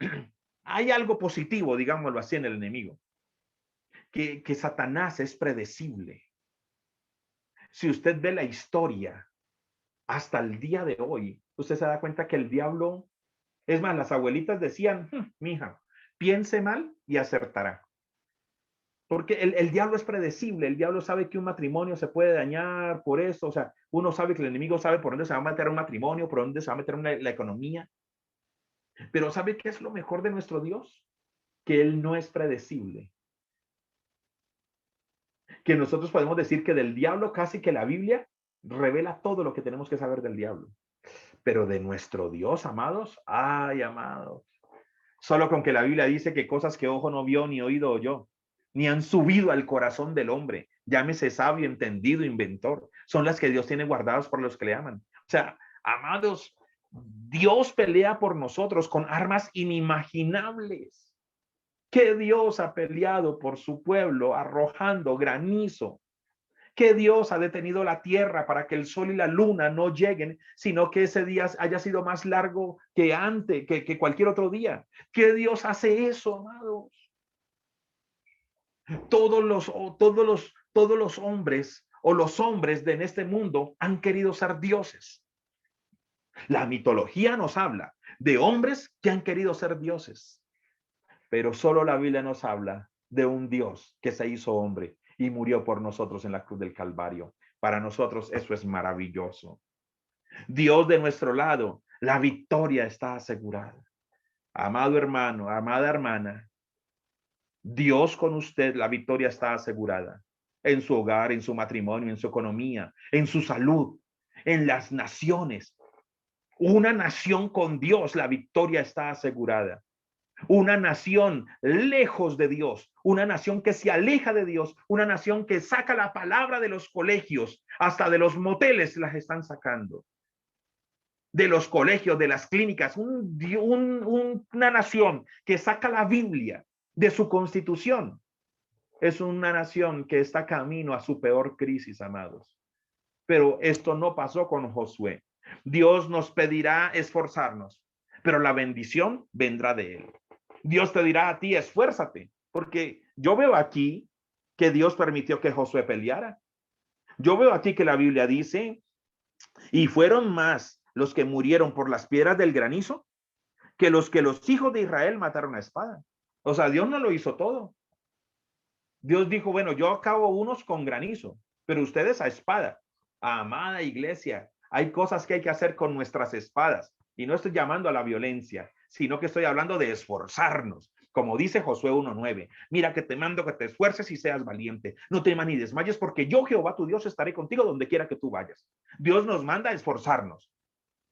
hay algo positivo, digámoslo así, en el enemigo, que Satanás es predecible. Si usted ve la historia hasta el día de hoy, usted se da cuenta que el diablo, es más, las abuelitas decían, mija, piense mal y acertará. Porque el diablo es predecible, el diablo sabe que un matrimonio se puede dañar por eso, o sea, uno sabe que el enemigo sabe por dónde se va a meter un matrimonio, por dónde se va a meter la economía, pero ¿sabe qué es lo mejor de nuestro Dios? Que Él no es predecible, que nosotros podemos decir que del diablo casi que la Biblia revela todo lo que tenemos que saber del diablo, pero de nuestro Dios, amados, ay, amados, solo con que la Biblia dice que cosas que ojo no vio ni oído oyó, ni han subido al corazón del hombre, llámese sabio, entendido, inventor, son las que Dios tiene guardadas por los que le aman. O sea, amados, Dios pelea por nosotros con armas inimaginables. Que Dios ha peleado por su pueblo arrojando granizo, que Dios ha detenido la tierra para que el sol y la luna no lleguen, sino que ese día haya sido más largo que antes, que cualquier otro día. Que Dios hace eso, amados. Todos los hombres o los hombres de en este mundo han querido ser dioses. La mitología nos habla de hombres que han querido ser dioses, pero solo la Biblia nos habla de un Dios que se hizo hombre y murió por nosotros en la cruz del Calvario. Para nosotros eso es maravilloso. Dios de nuestro lado, la victoria está asegurada. Amado hermano, amada hermana, Dios con usted, la victoria está asegurada. En su hogar, en su matrimonio, en su economía, en su salud, en las naciones. Una nación con Dios, la victoria está asegurada. Una nación lejos de Dios, una nación que se aleja de Dios, una nación que saca la palabra de los colegios, hasta de los moteles las están sacando, de los colegios, de las clínicas, una nación que saca la Biblia de su constitución. Es una nación que está camino a su peor crisis, amados. Pero esto no pasó con Josué. Dios nos pedirá esforzarnos, pero la bendición vendrá de él. Dios te dirá a ti, esfuérzate, porque yo veo aquí que Dios permitió que Josué peleara. Yo veo aquí que la Biblia dice, y fueron más los que murieron por las piedras del granizo que los hijos de Israel mataron a espada. O sea, Dios no lo hizo todo. Dios dijo, bueno, yo acabo unos con granizo, pero ustedes a espada. Amada iglesia, hay cosas que hay que hacer con nuestras espadas. Y no estoy llamando a la violencia, sino que estoy hablando de esforzarnos. Como dice Josué 1:9, mira que te mando que te esfuerces y seas valiente. No temas ni desmayes, porque yo, Jehová tu Dios, estaré contigo donde quiera que tú vayas. Dios nos manda a esforzarnos.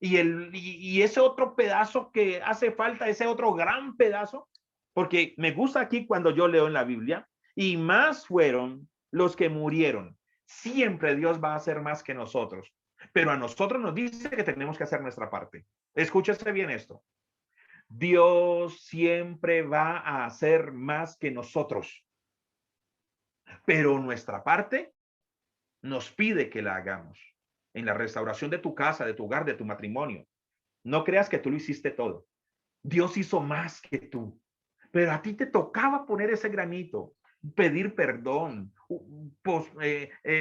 Y ese otro pedazo que hace falta, ese otro gran pedazo, porque me gusta aquí cuando yo leo en la Biblia, y más fueron los que murieron. Siempre Dios va a hacer más que nosotros, pero a nosotros nos dice que tenemos que hacer nuestra parte. Escúchese bien esto. Dios siempre va a hacer más que nosotros, pero nuestra parte nos pide que la hagamos en la restauración de tu casa, de tu hogar, de tu matrimonio. No creas que tú lo hiciste todo. Dios hizo más que tú, pero a ti te tocaba poner ese granito, pedir perdón,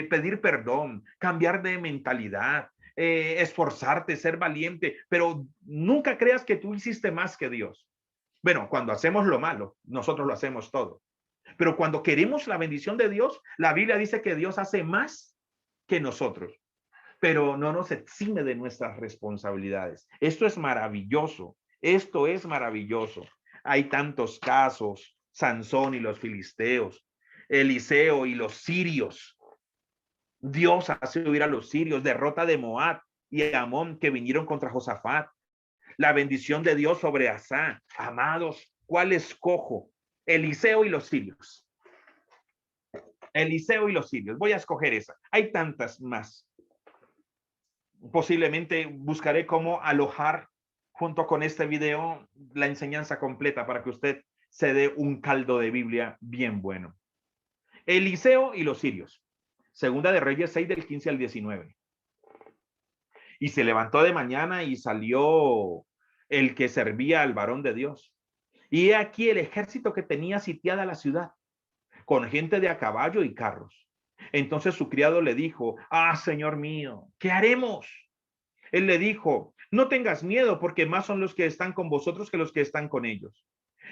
pedir perdón, cambiar de mentalidad, esforzarte, ser valiente, pero nunca creas que tú hiciste más que Dios. Bueno, cuando hacemos lo malo, nosotros lo hacemos todo. Pero cuando queremos la bendición de Dios, la Biblia dice que Dios hace más que nosotros, pero no nos exime de nuestras responsabilidades. Esto es maravilloso. Esto es maravilloso. Hay tantos casos, Sansón y los filisteos, Eliseo y los sirios. Dios hace huir a los sirios, derrota de Moab y Amón que vinieron contra Josafat. La bendición de Dios sobre Asá. Amados, ¿cuál escojo? Eliseo y los sirios. Eliseo y los sirios. Voy a escoger esa. Hay tantas más. Posiblemente buscaré cómo alojar junto con este video la enseñanza completa para que usted se dé un caldo de Biblia bien bueno. Eliseo y los sirios. Segunda de Reyes 6 del 15 al 19. Y se levantó de mañana y salió el que servía al varón de Dios. Y he aquí el ejército que tenía sitiada la ciudad, con gente de a caballo y carros. Entonces su criado le dijo, ah, señor mío, ¿qué haremos? Él le dijo, no tengas miedo, porque más son los que están con vosotros que los que están con ellos.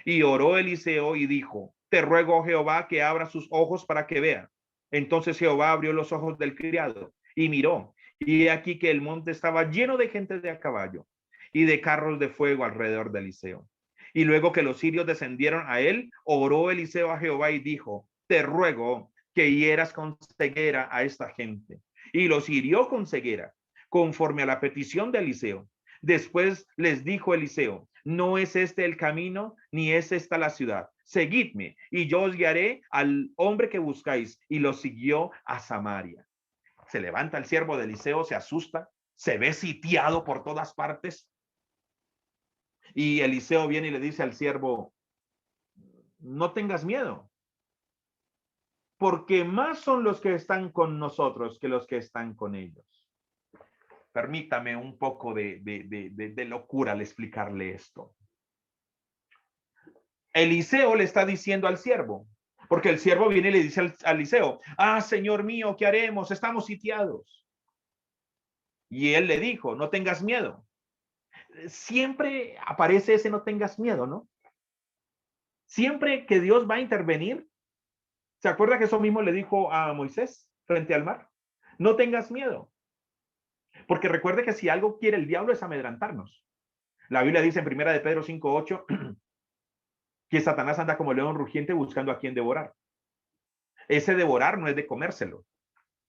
Y oró Eliseo y dijo, te ruego, Jehová, que abra sus ojos para que vea. Entonces Jehová abrió los ojos del criado y miró, y he aquí que el monte estaba lleno de gente de a caballo y de carros de fuego alrededor de Eliseo. Y luego que los sirios descendieron a él, oró Eliseo a Jehová y dijo, te ruego que hieras con ceguera a esta gente. Y los hirió con ceguera, conforme a la petición de Eliseo. Después les dijo Eliseo, no es este el camino, ni es esta la ciudad. Seguidme, y yo os guiaré al hombre que buscáis. Y lo siguió a Samaria. Se levanta el siervo de Eliseo, se asusta, se ve sitiado por todas partes. Y Eliseo viene y le dice al siervo, no tengas miedo, porque más son los que están con nosotros que los que están con ellos. Permítame un poco de locura al explicarle esto. Eliseo le está diciendo al siervo, porque el siervo viene y le dice a Eliseo, ah, señor mío, ¿qué haremos? Estamos sitiados. Y él le dijo, no tengas miedo. Siempre aparece ese no tengas miedo, ¿no? Siempre que Dios va a intervenir, ¿se acuerda que eso mismo le dijo a Moisés frente al mar? No tengas miedo. Porque recuerde que si algo quiere el diablo es amedrantarnos. La Biblia dice en primera de Pedro 5:8 que Satanás anda como león rugiente buscando a quien devorar. Ese devorar no es de comérselo,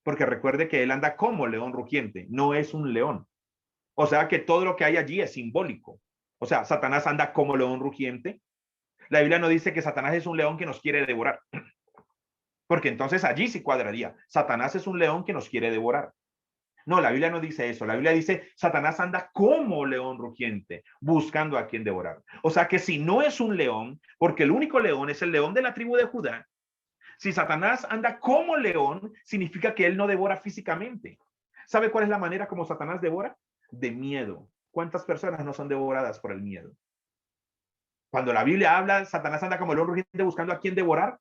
porque recuerde que él anda como león rugiente, no es un león. O sea que todo lo que hay allí es simbólico. O sea, Satanás anda como león rugiente. La Biblia no dice que Satanás es un león que nos quiere devorar, porque entonces allí sí cuadraría. Satanás es un león que nos quiere devorar. No, la Biblia no dice eso. La Biblia dice, Satanás anda como león rugiente, buscando a quien devorar. O sea que si no es un león, porque el único león es el león de la tribu de Judá, si Satanás anda como león, significa que él no devora físicamente. ¿Sabe cuál es la manera como Satanás devora? De miedo. ¿Cuántas personas no son devoradas por el miedo? Cuando la Biblia habla, Satanás anda como león rugiente buscando a quien devorar.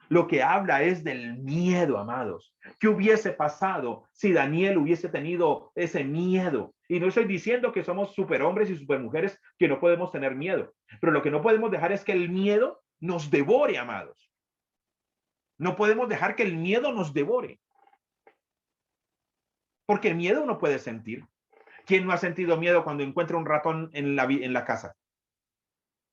Lo que habla es del miedo, amados. ¿Qué hubiese pasado si Daniel hubiese tenido ese miedo? Y no estoy diciendo que somos superhombres y supermujeres que no podemos tener miedo, pero lo que no podemos dejar es que el miedo nos devore, amados. No podemos dejar que el miedo nos devore. Porque el miedo uno puede sentir. ¿Quién no ha sentido miedo cuando encuentra un ratón en la casa?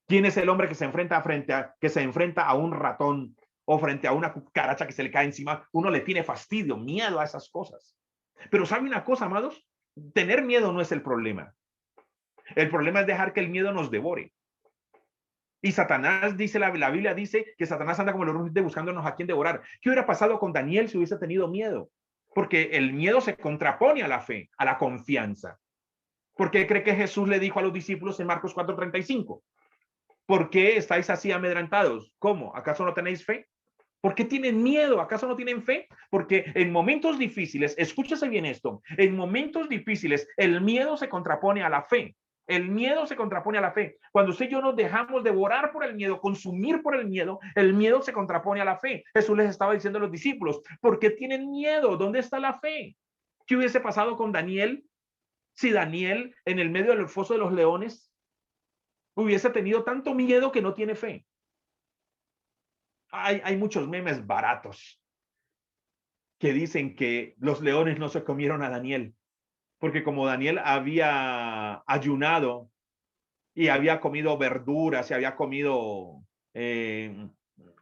¿Quién es el hombre que se enfrenta a un ratón o frente a una cucaracha que se le cae encima? Uno le tiene fastidio, miedo a esas cosas. Pero ¿sabe una cosa, amados? Tener miedo no es el problema. El problema es dejar que el miedo nos devore. Y Satanás, dice la Biblia, dice que Satanás anda como el rugiente buscándonos a quien devorar. ¿Qué hubiera pasado con Daniel si hubiese tenido miedo? Porque el miedo se contrapone a la fe, a la confianza. ¿Por qué cree que Jesús le dijo a los discípulos en Marcos 4:35? ¿Por qué estáis así amedrentados? ¿Cómo? ¿Acaso no tenéis fe? ¿Por qué tienen miedo? ¿Acaso no tienen fe? Porque en momentos difíciles, escúchese bien esto, en momentos difíciles el miedo se contrapone a la fe. El miedo se contrapone a la fe. Cuando usted y yo nos dejamos devorar por el miedo, consumir por el miedo se contrapone a la fe. Jesús les estaba diciendo a los discípulos, ¿por qué tienen miedo? ¿Dónde está la fe? ¿Qué hubiese pasado con Daniel si Daniel en el medio del foso de los leones hubiese tenido tanto miedo que no tiene fe? Hay muchos memes baratos que dicen que los leones no se comieron a Daniel, porque como Daniel había ayunado y había comido verduras y había comido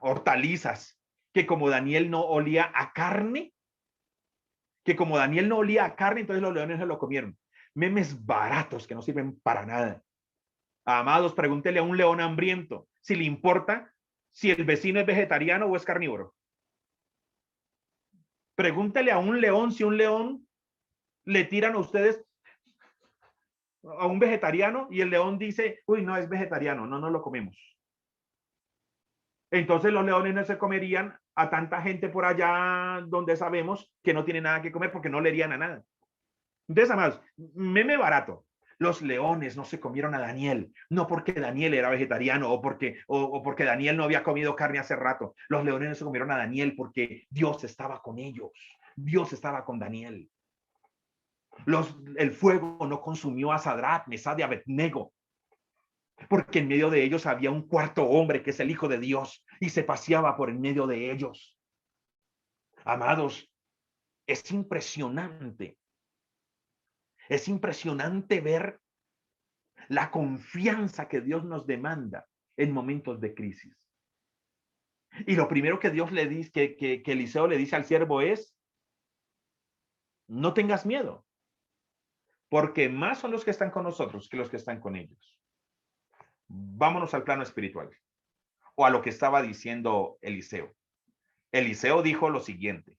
hortalizas, que como Daniel no olía a carne, entonces los leones se lo comieron. Memes baratos que no sirven para nada. Amados, pregúntele a un león hambriento si le importa si el vecino es vegetariano o es carnívoro. Pregúntele a un león si un león le tiran a ustedes a un vegetariano y el león dice, uy, no es vegetariano, no nos lo comemos. Entonces los leones no se comerían a tanta gente por allá donde sabemos que no tiene nada que comer porque no le irían a nada. Entonces, amados, meme barato. Los leones no se comieron a Daniel, no porque Daniel era vegetariano o porque Daniel no había comido carne hace rato. Los leones no se comieron a Daniel porque Dios estaba con ellos. Dios estaba con Daniel. El fuego no consumió a Sadrach, Mesach y Abednego, porque en medio de ellos había un cuarto hombre que es el Hijo de Dios y se paseaba por en medio de ellos. Amados, es impresionante. Es impresionante ver la confianza que Dios nos demanda en momentos de crisis. Y lo primero que Dios le dice, que Eliseo le dice al siervo es, no tengas miedo, porque más son los que están con nosotros que los que están con ellos. Vámonos al plano espiritual, o a lo que estaba diciendo Eliseo. Eliseo dijo lo siguiente,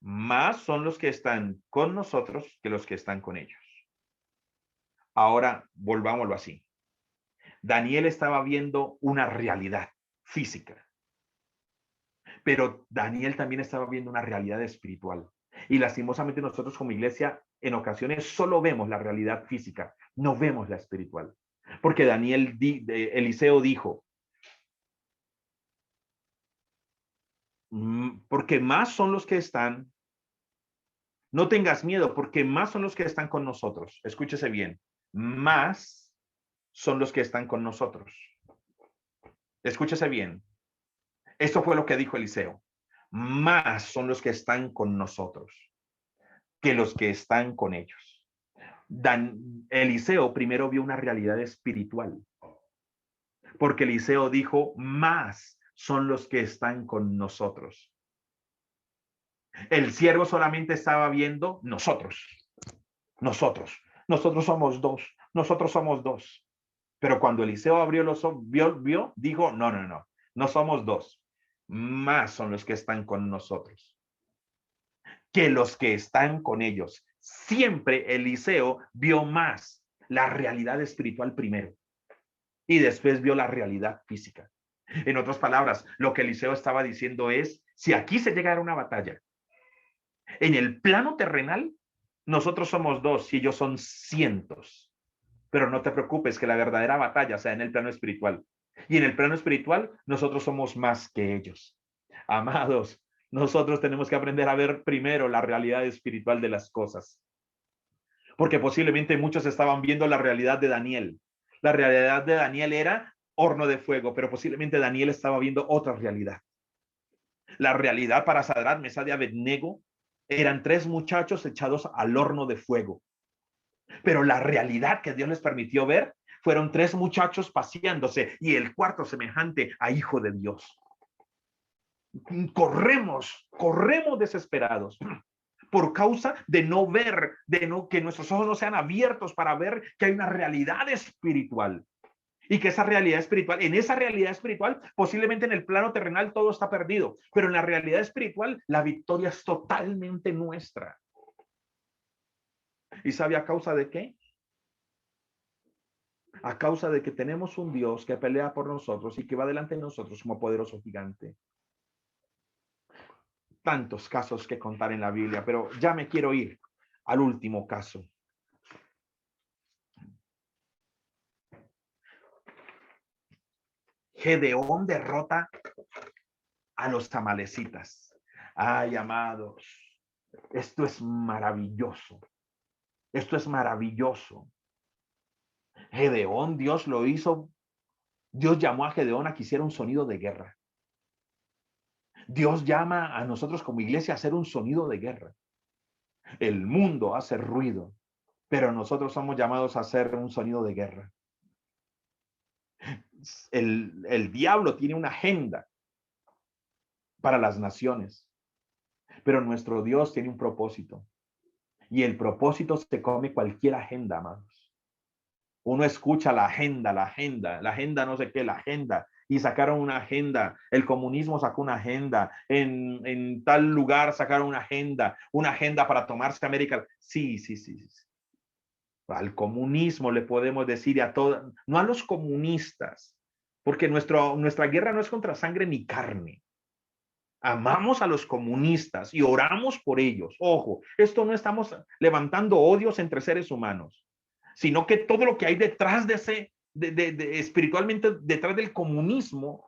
más son los que están con nosotros que los que están con ellos. Ahora, volvámoslo así. Daniel estaba viendo una realidad física, pero Daniel también estaba viendo una realidad espiritual. Y lastimosamente nosotros como iglesia en ocasiones solo vemos la realidad física, no vemos la espiritual. Porque Eliseo dijo, porque más son los que están, no tengas miedo, porque más son los que están con nosotros. Escúchese bien, más son los que están con nosotros. Escúchese bien. Esto fue lo que dijo Eliseo. Más son los que están con nosotros que los que están con ellos. Eliseo primero vio una realidad espiritual, porque Eliseo dijo, más son los que están con nosotros. El siervo solamente estaba viendo nosotros somos dos. Pero cuando Eliseo abrió los ojos, dijo, no somos dos, más son los que están con nosotros que los que están con ellos. Siempre Eliseo vio más la realidad espiritual primero y después vio la realidad física. En otras palabras, lo que Eliseo estaba diciendo es, si aquí se llega a una batalla, en el plano terrenal, nosotros somos dos y ellos son cientos. Pero no te preocupes que la verdadera batalla sea en el plano espiritual. Y en el plano espiritual, nosotros somos más que ellos. Amados, nosotros tenemos que aprender a ver primero la realidad espiritual de las cosas. Porque posiblemente muchos estaban viendo la realidad de Daniel. La realidad de Daniel era horno de fuego, pero posiblemente Daniel estaba viendo otra realidad. La realidad para Sadrach, Mesach y Abednego eran 3 muchachos echados al horno de fuego. Pero la realidad que Dios les permitió ver fueron 3 muchachos paseándose y el cuarto semejante a Hijo de Dios. Corremos desesperados por causa de no ver, que nuestros ojos no sean abiertos para ver que hay una realidad espiritual. Y que esa realidad espiritual, en esa realidad espiritual, posiblemente en el plano terrenal todo está perdido, pero en la realidad espiritual la victoria es totalmente nuestra. ¿Y sabe a causa de qué? A causa de que tenemos un Dios que pelea por nosotros y que va delante de nosotros como poderoso gigante. Tantos casos que contar en la Biblia, pero ya me quiero ir al último caso. Gedeón derrota a los amalecitas. Ay, amados, esto es maravilloso. Esto es maravilloso. Gedeón, Dios lo hizo. Dios llamó a Gedeón a que hiciera un sonido de guerra. Dios llama a nosotros como iglesia a hacer un sonido de guerra. El mundo hace ruido, pero nosotros somos llamados a hacer un sonido de guerra. El diablo tiene una agenda para las naciones, pero nuestro Dios tiene un propósito. Y el propósito se come cualquier agenda, amados. Uno escucha la agenda no sé qué, la agenda. Y sacaron una agenda, el comunismo sacó una agenda, en tal lugar sacaron una agenda para tomarse América. Sí. Al comunismo le podemos decir a todos, no a los comunistas, porque nuestra guerra no es contra sangre ni carne. Amamos a los comunistas y oramos por ellos. Ojo, esto no estamos levantando odios entre seres humanos, sino que todo lo que hay detrás de ese, espiritualmente detrás del comunismo,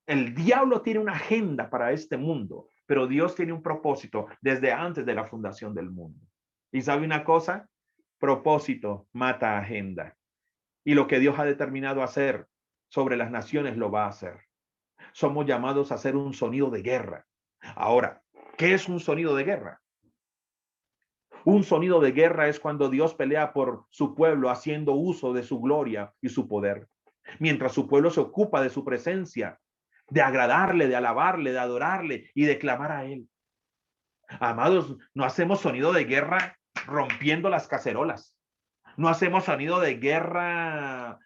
el diablo tiene una agenda para este mundo, pero Dios tiene un propósito desde antes de la fundación del mundo. ¿Y sabe una cosa? Propósito mata agenda. Y lo que Dios ha determinado hacer sobre las naciones lo va a hacer. Somos llamados a hacer un sonido de guerra. Ahora, ¿qué es un sonido de guerra? Un sonido de guerra es cuando Dios pelea por su pueblo haciendo uso de su gloria y su poder. Mientras su pueblo se ocupa de su presencia, de agradarle, de alabarle, de adorarle y de clamar a él. Amados, no hacemos sonido de guerra rompiendo las cacerolas. No hacemos sonido de guerra,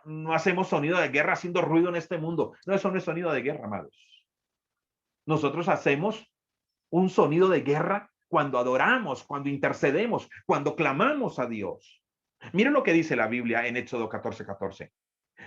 no hacemos sonido de guerra haciendo ruido en este mundo. No, eso no es sonido de guerra, amados. Nosotros hacemos un sonido de guerra cuando adoramos, cuando intercedemos, cuando clamamos a Dios. Miren lo que dice la Biblia en Éxodo 14:14.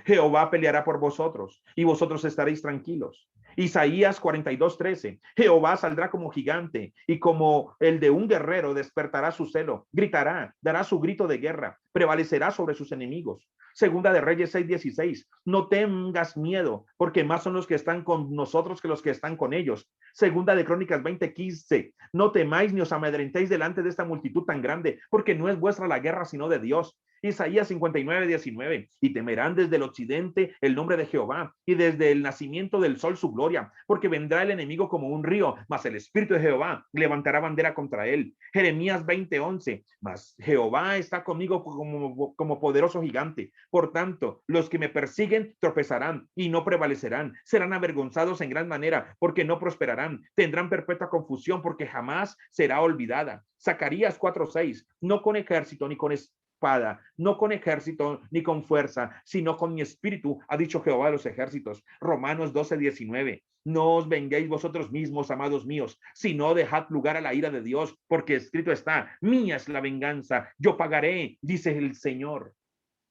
Jehová peleará por vosotros y vosotros estaréis tranquilos. Isaías 42:13. Jehová saldrá como gigante y como el de un guerrero despertará su celo, gritará, dará su grito de guerra, prevalecerá sobre sus enemigos. Segunda de Reyes 6:16. No tengas miedo, porque más son los que están con nosotros que los que están con ellos. Segunda de Crónicas 20:15. No temáis ni os amedrentéis delante de esta multitud tan grande, porque no es vuestra la guerra, sino de Dios. Isaías 59:19. Y temerán desde el occidente el nombre de Jehová, y desde el nacimiento del sol su gloria, porque vendrá el enemigo como un río, mas el Espíritu de Jehová levantará bandera contra él. Jeremías 20:11. Mas Jehová está conmigo como poderoso gigante. Por tanto, los que me persiguen tropezarán y no prevalecerán. Serán avergonzados en gran manera, porque no prosperarán. Tendrán perpetua confusión, porque jamás será olvidada. Zacarías 4:6. No con ejército ni con espada, no con ejército ni con fuerza, sino con mi espíritu, ha dicho Jehová de los ejércitos. Romanos 12:19. No os venguéis vosotros mismos, amados míos, sino dejad lugar a la ira de Dios, porque escrito está: mía es la venganza, yo pagaré, dice el Señor.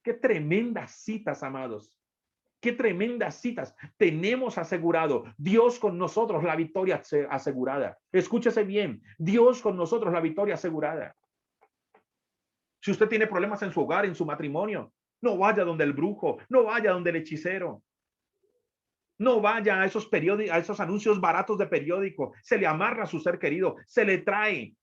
Qué tremendas citas, amados. Qué tremendas citas. Tenemos asegurado, Dios con nosotros, la victoria asegurada. Escúchese bien, Dios con nosotros, la victoria asegurada. Si usted tiene problemas en su hogar, en su matrimonio, no vaya donde el brujo, no vaya donde el hechicero. No vaya a esos periódicos, a esos anuncios baratos de periódico. Se le amarra a su ser querido, se le trae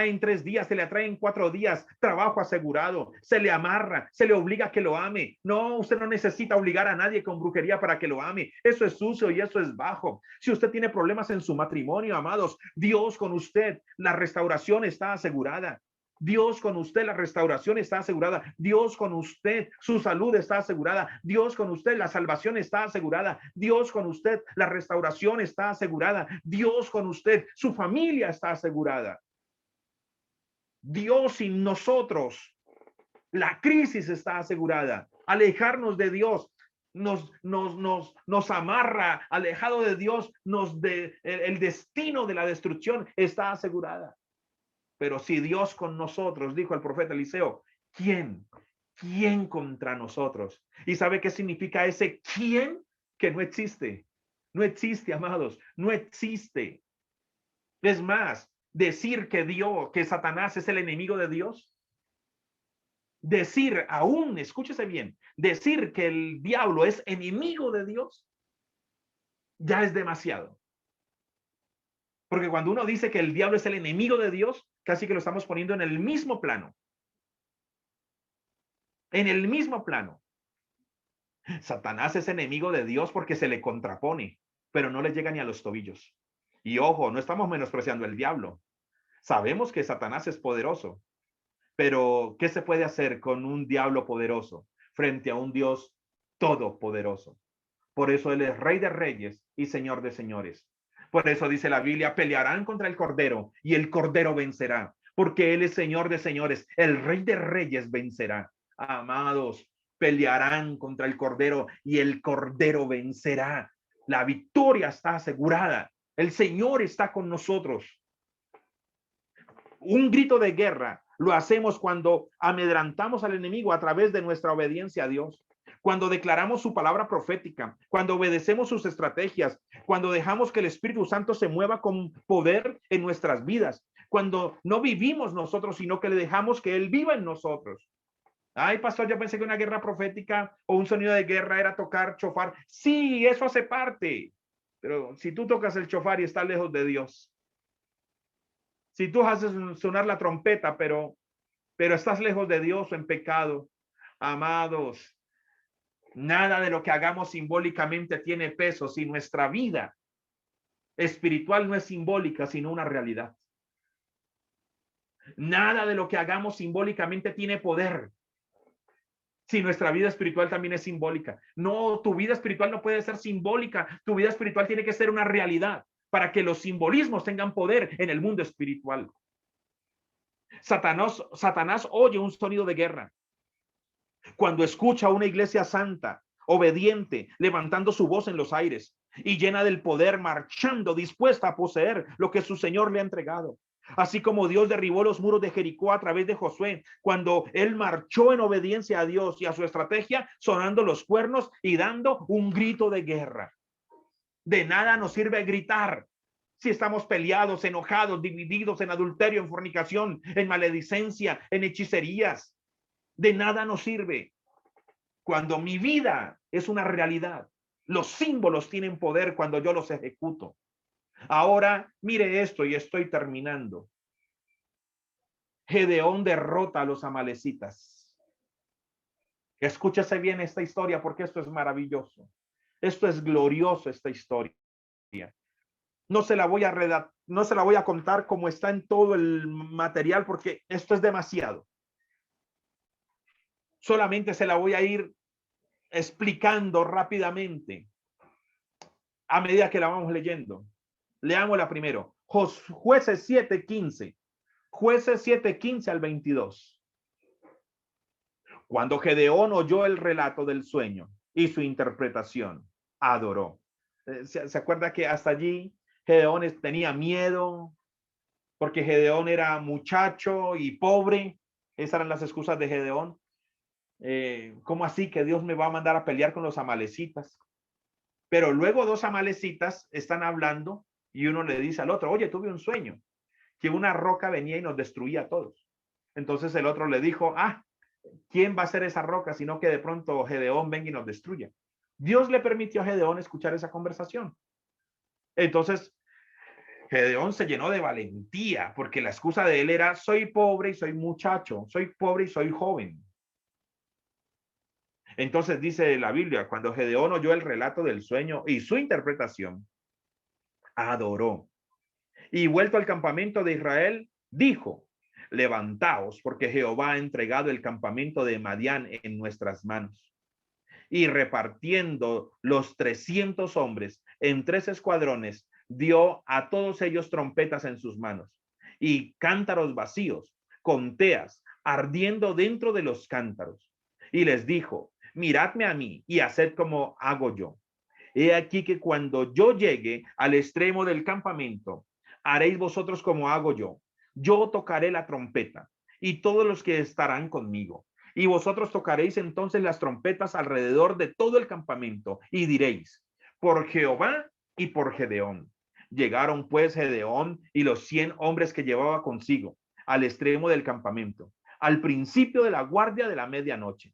en 3 días, se le trae en 4 días, trabajo asegurado, se le amarra, se le obliga a que lo ame. No, usted no necesita obligar a nadie con brujería para que lo ame. Eso es sucio y eso es bajo. Si usted tiene problemas en su matrimonio, amados, Dios con usted, la restauración está asegurada. Dios con usted, la restauración está asegurada. Dios con usted, su salud está asegurada. Dios con usted, la salvación está asegurada. Dios con usted, la restauración está asegurada. Dios con usted, su familia está asegurada. Dios sin nosotros, la crisis está asegurada. Alejarnos de Dios nos amarra. Alejado de Dios, el destino de la destrucción está asegurada. Pero si Dios con nosotros, dijo el profeta Eliseo, ¿quién contra nosotros? ¿Y sabe qué significa ese quién? Que no existe. No existe, amados, no existe. Es más, decir que Satanás es el enemigo de Dios, decir aún, escúchese bien, decir que el diablo es enemigo de Dios, ya es demasiado. Porque cuando uno dice que el diablo es el enemigo de Dios, casi que lo estamos poniendo en el mismo plano. En el mismo plano. Satanás es enemigo de Dios porque se le contrapone, pero no le llega ni a los tobillos. Y ojo, no estamos menospreciando el diablo. Sabemos que Satanás es poderoso, pero ¿qué se puede hacer con un diablo poderoso frente a un Dios todopoderoso? Por eso él es Rey de Reyes y Señor de Señores. Por eso dice la Biblia, pelearán contra el Cordero y el Cordero vencerá, porque él es Señor de Señores, el Rey de Reyes vencerá. Amados, pelearán contra el Cordero y el Cordero vencerá. La victoria está asegurada. El Señor está con nosotros. Un grito de guerra lo hacemos cuando amedrentamos al enemigo a través de nuestra obediencia a Dios. cuando declaramos su palabra profética, cuando obedecemos sus estrategias, cuando dejamos que el Espíritu Santo se mueva con poder en nuestras vidas, cuando no vivimos nosotros, sino que le dejamos que Él viva en nosotros. Ay, pastor, yo pensé que una guerra profética o un sonido de guerra era tocar chofar. Sí, eso hace parte. Pero si tú tocas el chofar y estás lejos de Dios, si tú haces sonar la trompeta, pero estás lejos de Dios o en pecado, amados, nada de lo que hagamos simbólicamente tiene peso si nuestra vida espiritual no es simbólica, sino una realidad. Nada de lo que hagamos simbólicamente tiene poder si nuestra vida espiritual también es simbólica. No, tu vida espiritual no puede ser simbólica. Tu vida espiritual tiene que ser una realidad para que los simbolismos tengan poder en el mundo espiritual. Satanás oye un sonido de guerra cuando escucha a una iglesia santa, obediente, levantando su voz en los aires y llena del poder, marchando, dispuesta a poseer lo que su Señor le ha entregado. Así como Dios derribó los muros de Jericó a través de Josué, cuando él marchó en obediencia a Dios y a su estrategia, sonando los cuernos y dando un grito de guerra. De nada nos sirve gritar si estamos peleados, enojados, divididos, en adulterio, en fornicación, en maledicencia, en hechicerías. De nada nos sirve. Cuando mi vida es una realidad, los símbolos tienen poder cuando yo los ejecuto. Ahora, mire esto y estoy terminando. Gedeón derrota a los amalecitas. Escúchese bien esta historia porque esto es maravilloso. Esto es glorioso, esta historia. No se la voy a contar como está en todo el material porque esto es demasiado. Solamente se la voy a ir explicando rápidamente a medida que la vamos leyendo. Leámosla primero. Jueces 7:15. Jueces 7:15 al 22. Cuando Gedeón oyó el relato del sueño y su interpretación, adoró. ¿Se acuerda que hasta allí Gedeón tenía miedo? Porque Gedeón era muchacho y pobre. Esas eran las excusas de Gedeón. ¿Cómo así que Dios me va a mandar a pelear con los amalecitas? Pero luego dos amalecitas están hablando y uno le dice al otro, oye, tuve un sueño, que una roca venía y nos destruía a todos. Entonces el otro le dijo, ¿quién va a ser esa roca sino que de pronto Gedeón venga y nos destruya? Dios le permitió a Gedeón escuchar esa conversación. Entonces Gedeón se llenó de valentía porque la excusa de él era, soy pobre y soy muchacho, soy pobre y soy joven. Entonces dice la Biblia, cuando Gedeón oyó el relato del sueño y su interpretación, adoró. Y vuelto al campamento de Israel, dijo, levantaos, porque Jehová ha entregado el campamento de Madián en nuestras manos. Y repartiendo los 300 hombres en 3 escuadrones, dio a todos ellos trompetas en sus manos y cántaros vacíos, con teas ardiendo dentro de los cántaros. Y les dijo, miradme a mí y haced como hago yo. He aquí que cuando yo llegue al extremo del campamento, haréis vosotros como hago yo. Yo tocaré la trompeta y todos los que estarán conmigo. Y vosotros tocaréis entonces las trompetas alrededor de todo el campamento y diréis, por Jehová y por Gedeón. Llegaron pues Gedeón y los 100 hombres que llevaba consigo al extremo del campamento, al principio de la guardia de la medianoche,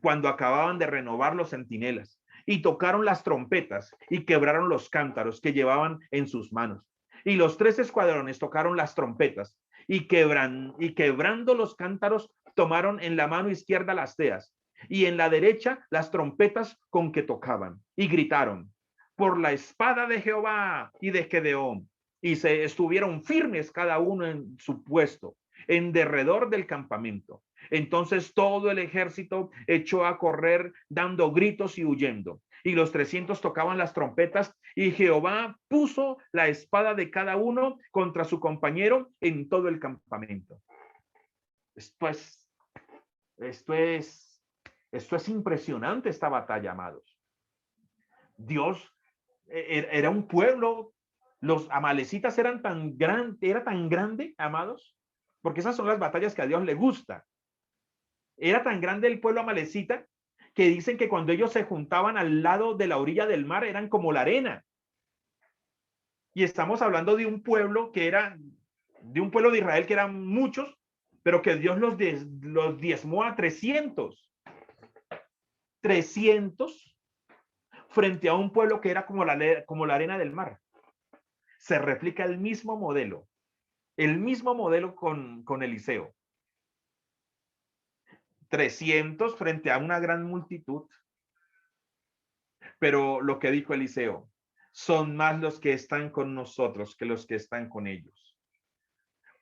cuando acababan de renovar los centinelas, y tocaron las trompetas y quebraron los cántaros que llevaban en sus manos. Y los 3 escuadrones tocaron las trompetas y quebrando los cántaros, tomaron en la mano izquierda las teas y en la derecha las trompetas con que tocaban y gritaron, por la espada de Jehová y de Gedeón. Y se estuvieron firmes cada uno en su puesto, en derredor del campamento. Entonces todo el ejército echó a correr dando gritos y huyendo. Y los 300 tocaban las trompetas y Jehová puso la espada de cada uno contra su compañero en todo el campamento. Esto es impresionante, esta batalla, amados. Dios era un pueblo, los amalecitas era tan grande, amados, porque esas son las batallas que a Dios le gusta. Era tan grande el pueblo amalecita que dicen que cuando ellos se juntaban al lado de la orilla del mar eran como la arena. Y estamos hablando de un pueblo que era, de un pueblo de Israel que eran muchos, pero que Dios los diezmó a 300. 300 frente a un pueblo que era como la arena del mar. Se replica el mismo modelo con Eliseo. 300 frente a una gran multitud. Pero lo que dijo Eliseo, son más los que están con nosotros que los que están con ellos.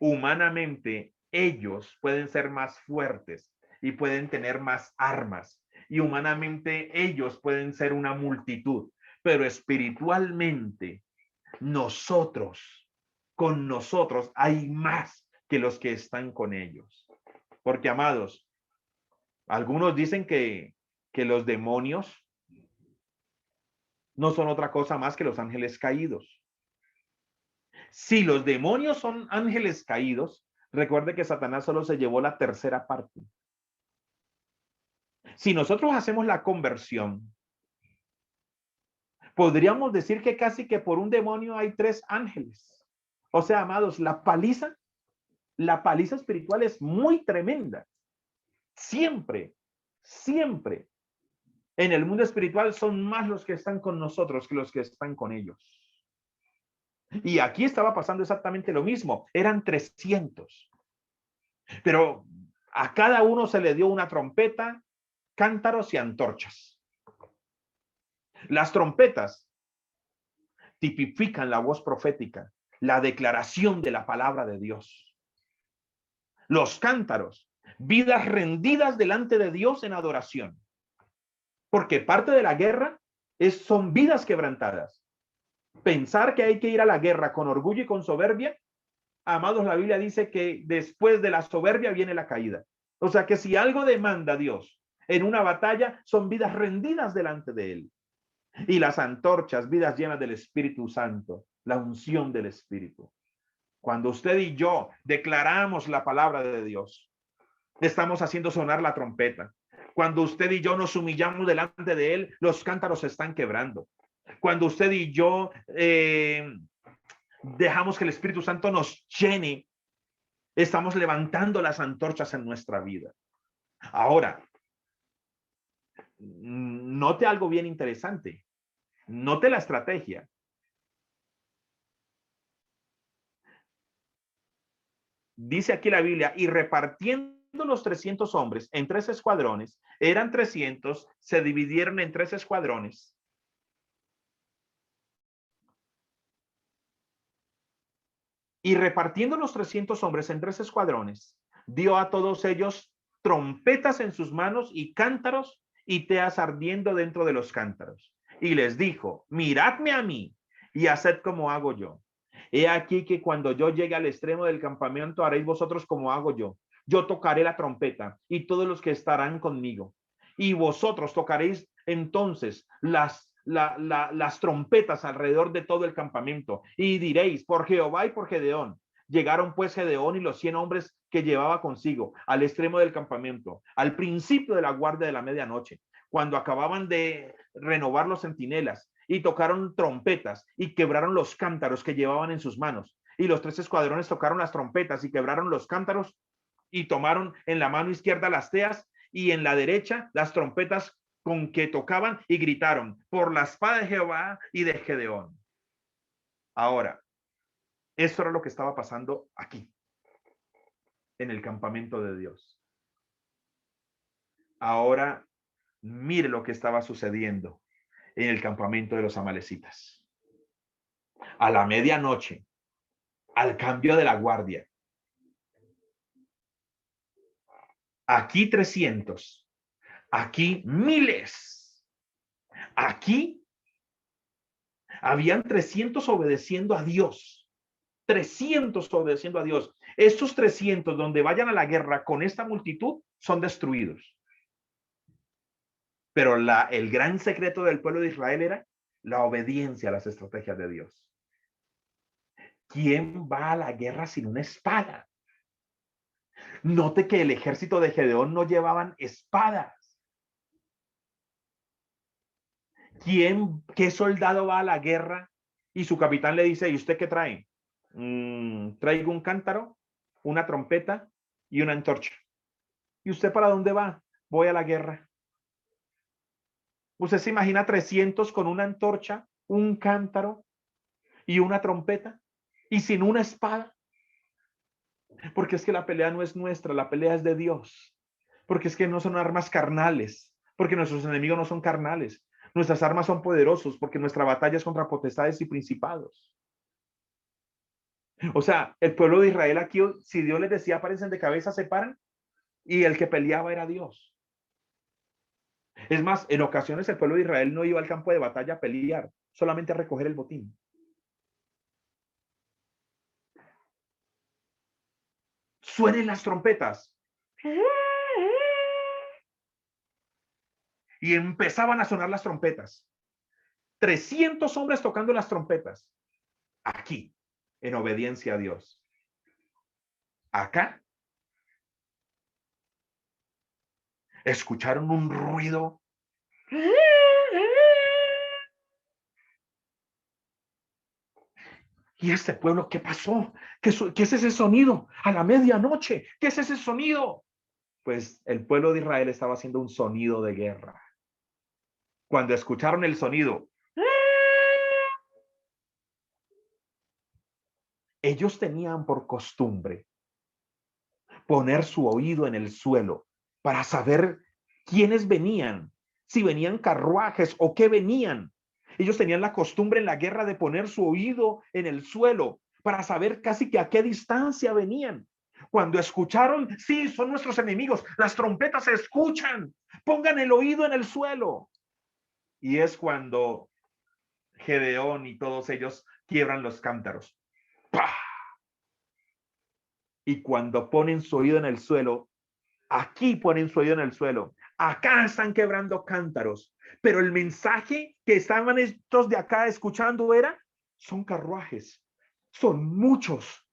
Humanamente, ellos pueden ser más fuertes y pueden tener más armas. Y humanamente, ellos pueden ser una multitud. Pero espiritualmente, con nosotros hay más que los que están con ellos. Porque, amados, algunos dicen que los demonios no son otra cosa más que los ángeles caídos. Si los demonios son ángeles caídos, recuerde que Satanás solo se llevó la tercera parte. Si nosotros hacemos la conversión, podríamos decir que casi que por un demonio hay 3 ángeles. O sea, amados, la paliza espiritual es muy tremenda. Siempre en el mundo espiritual son más los que están con nosotros que los que están con ellos. Y aquí estaba pasando exactamente lo mismo. Eran 300. Pero a cada uno se le dio una trompeta, cántaros y antorchas. Las trompetas tipifican la voz profética, la declaración de la palabra de Dios. Los cántaros, vidas rendidas delante de Dios en adoración. Porque parte de la guerra son vidas quebrantadas. Pensar que hay que ir a la guerra con orgullo y con soberbia, amados, la Biblia dice que después de la soberbia viene la caída. O sea que si algo demanda Dios en una batalla, son vidas rendidas delante de Él. Y las antorchas, vidas llenas del Espíritu Santo, la unción del Espíritu. Cuando usted y yo declaramos la palabra de Dios, estamos haciendo sonar la trompeta. Cuando usted y yo nos humillamos delante de Él, los cántaros se están quebrando. Cuando usted y yo dejamos que el Espíritu Santo nos llene, estamos levantando las antorchas en nuestra vida. Ahora, note algo bien interesante. Note la estrategia. Dice aquí la Biblia, y repartiendo los 300 hombres en 3 escuadrones, eran 300, se dividieron en 3 escuadrones. Y repartiendo los 300 hombres en 3 escuadrones, dio a todos ellos trompetas en sus manos y cántaros y teas ardiendo dentro de los cántaros. Y les dijo, miradme a mí y haced como hago yo. He aquí que cuando yo llegue al extremo del campamento haréis vosotros como hago yo. Yo tocaré la trompeta y todos los que estarán conmigo. Y vosotros tocaréis entonces las trompetas alrededor de todo el campamento y diréis, por Jehová y por Gedeón. Llegaron pues Gedeón y los 100 hombres que llevaba consigo al extremo del campamento, al principio de la guardia de la medianoche, cuando acababan de renovar los centinelas, y tocaron trompetas y quebraron los cántaros que llevaban en sus manos. Y los 3 escuadrones tocaron las trompetas y quebraron los cántaros y tomaron en la mano izquierda las teas y en la derecha las trompetas con que tocaban y gritaron por la espada de Jehová y de Gedeón. Ahora, eso era lo que estaba pasando aquí, en el campamento de Dios. Ahora, mire lo que estaba sucediendo en el campamento de los amalecitas. A la medianoche, al cambio de la guardia, aquí 300, aquí miles, aquí habían 300 obedeciendo a Dios. 300 obedeciendo a Dios. Estos 300 donde vayan a la guerra con esta multitud son destruidos. Pero el gran secreto del pueblo de Israel era la obediencia a las estrategias de Dios. ¿Quién va a la guerra sin una espada? Note que el ejército de Gedeón no llevaban espadas. ¿Qué soldado va a la guerra? Y su capitán le dice, ¿y usted qué trae? Traigo un cántaro, una trompeta y una antorcha. ¿Y usted para dónde va? Voy a la guerra. ¿Usted se imagina 300 con una antorcha, un cántaro y una trompeta y sin una espada? Porque es que la pelea no es nuestra, la pelea es de Dios. Porque es que no son armas carnales, porque nuestros enemigos no son carnales. Nuestras armas son poderosos, porque nuestra batalla es contra potestades y principados. O sea, el pueblo de Israel aquí, si Dios les decía, aparecen de cabeza, se paran, y el que peleaba era Dios. Es más, en ocasiones el pueblo de Israel no iba al campo de batalla a pelear, solamente a recoger el botín. Suenen las trompetas. Y empezaban a sonar las trompetas. 300 hombres tocando las trompetas. Aquí, en obediencia a Dios. Acá, escucharon un ruido. ¿Y este pueblo qué pasó? ¿Qué es ese sonido? A la medianoche, ¿qué es ese sonido? Pues el pueblo de Israel estaba haciendo un sonido de guerra. Cuando escucharon el sonido, ellos tenían por costumbre poner su oído en el suelo para saber quiénes venían, si venían carruajes o qué venían. Ellos tenían la costumbre en la guerra de poner su oído en el suelo para saber casi que a qué distancia venían. Cuando escucharon, sí, son nuestros enemigos, las trompetas se escuchan, pongan el oído en el suelo. Y es cuando Gedeón y todos ellos quiebran los cántaros. ¡Pah! Y cuando ponen su oído en el suelo, aquí ponen su oído en el suelo, acá están quebrando cántaros, pero el mensaje que estaban estos de acá escuchando era, son carruajes, son muchos.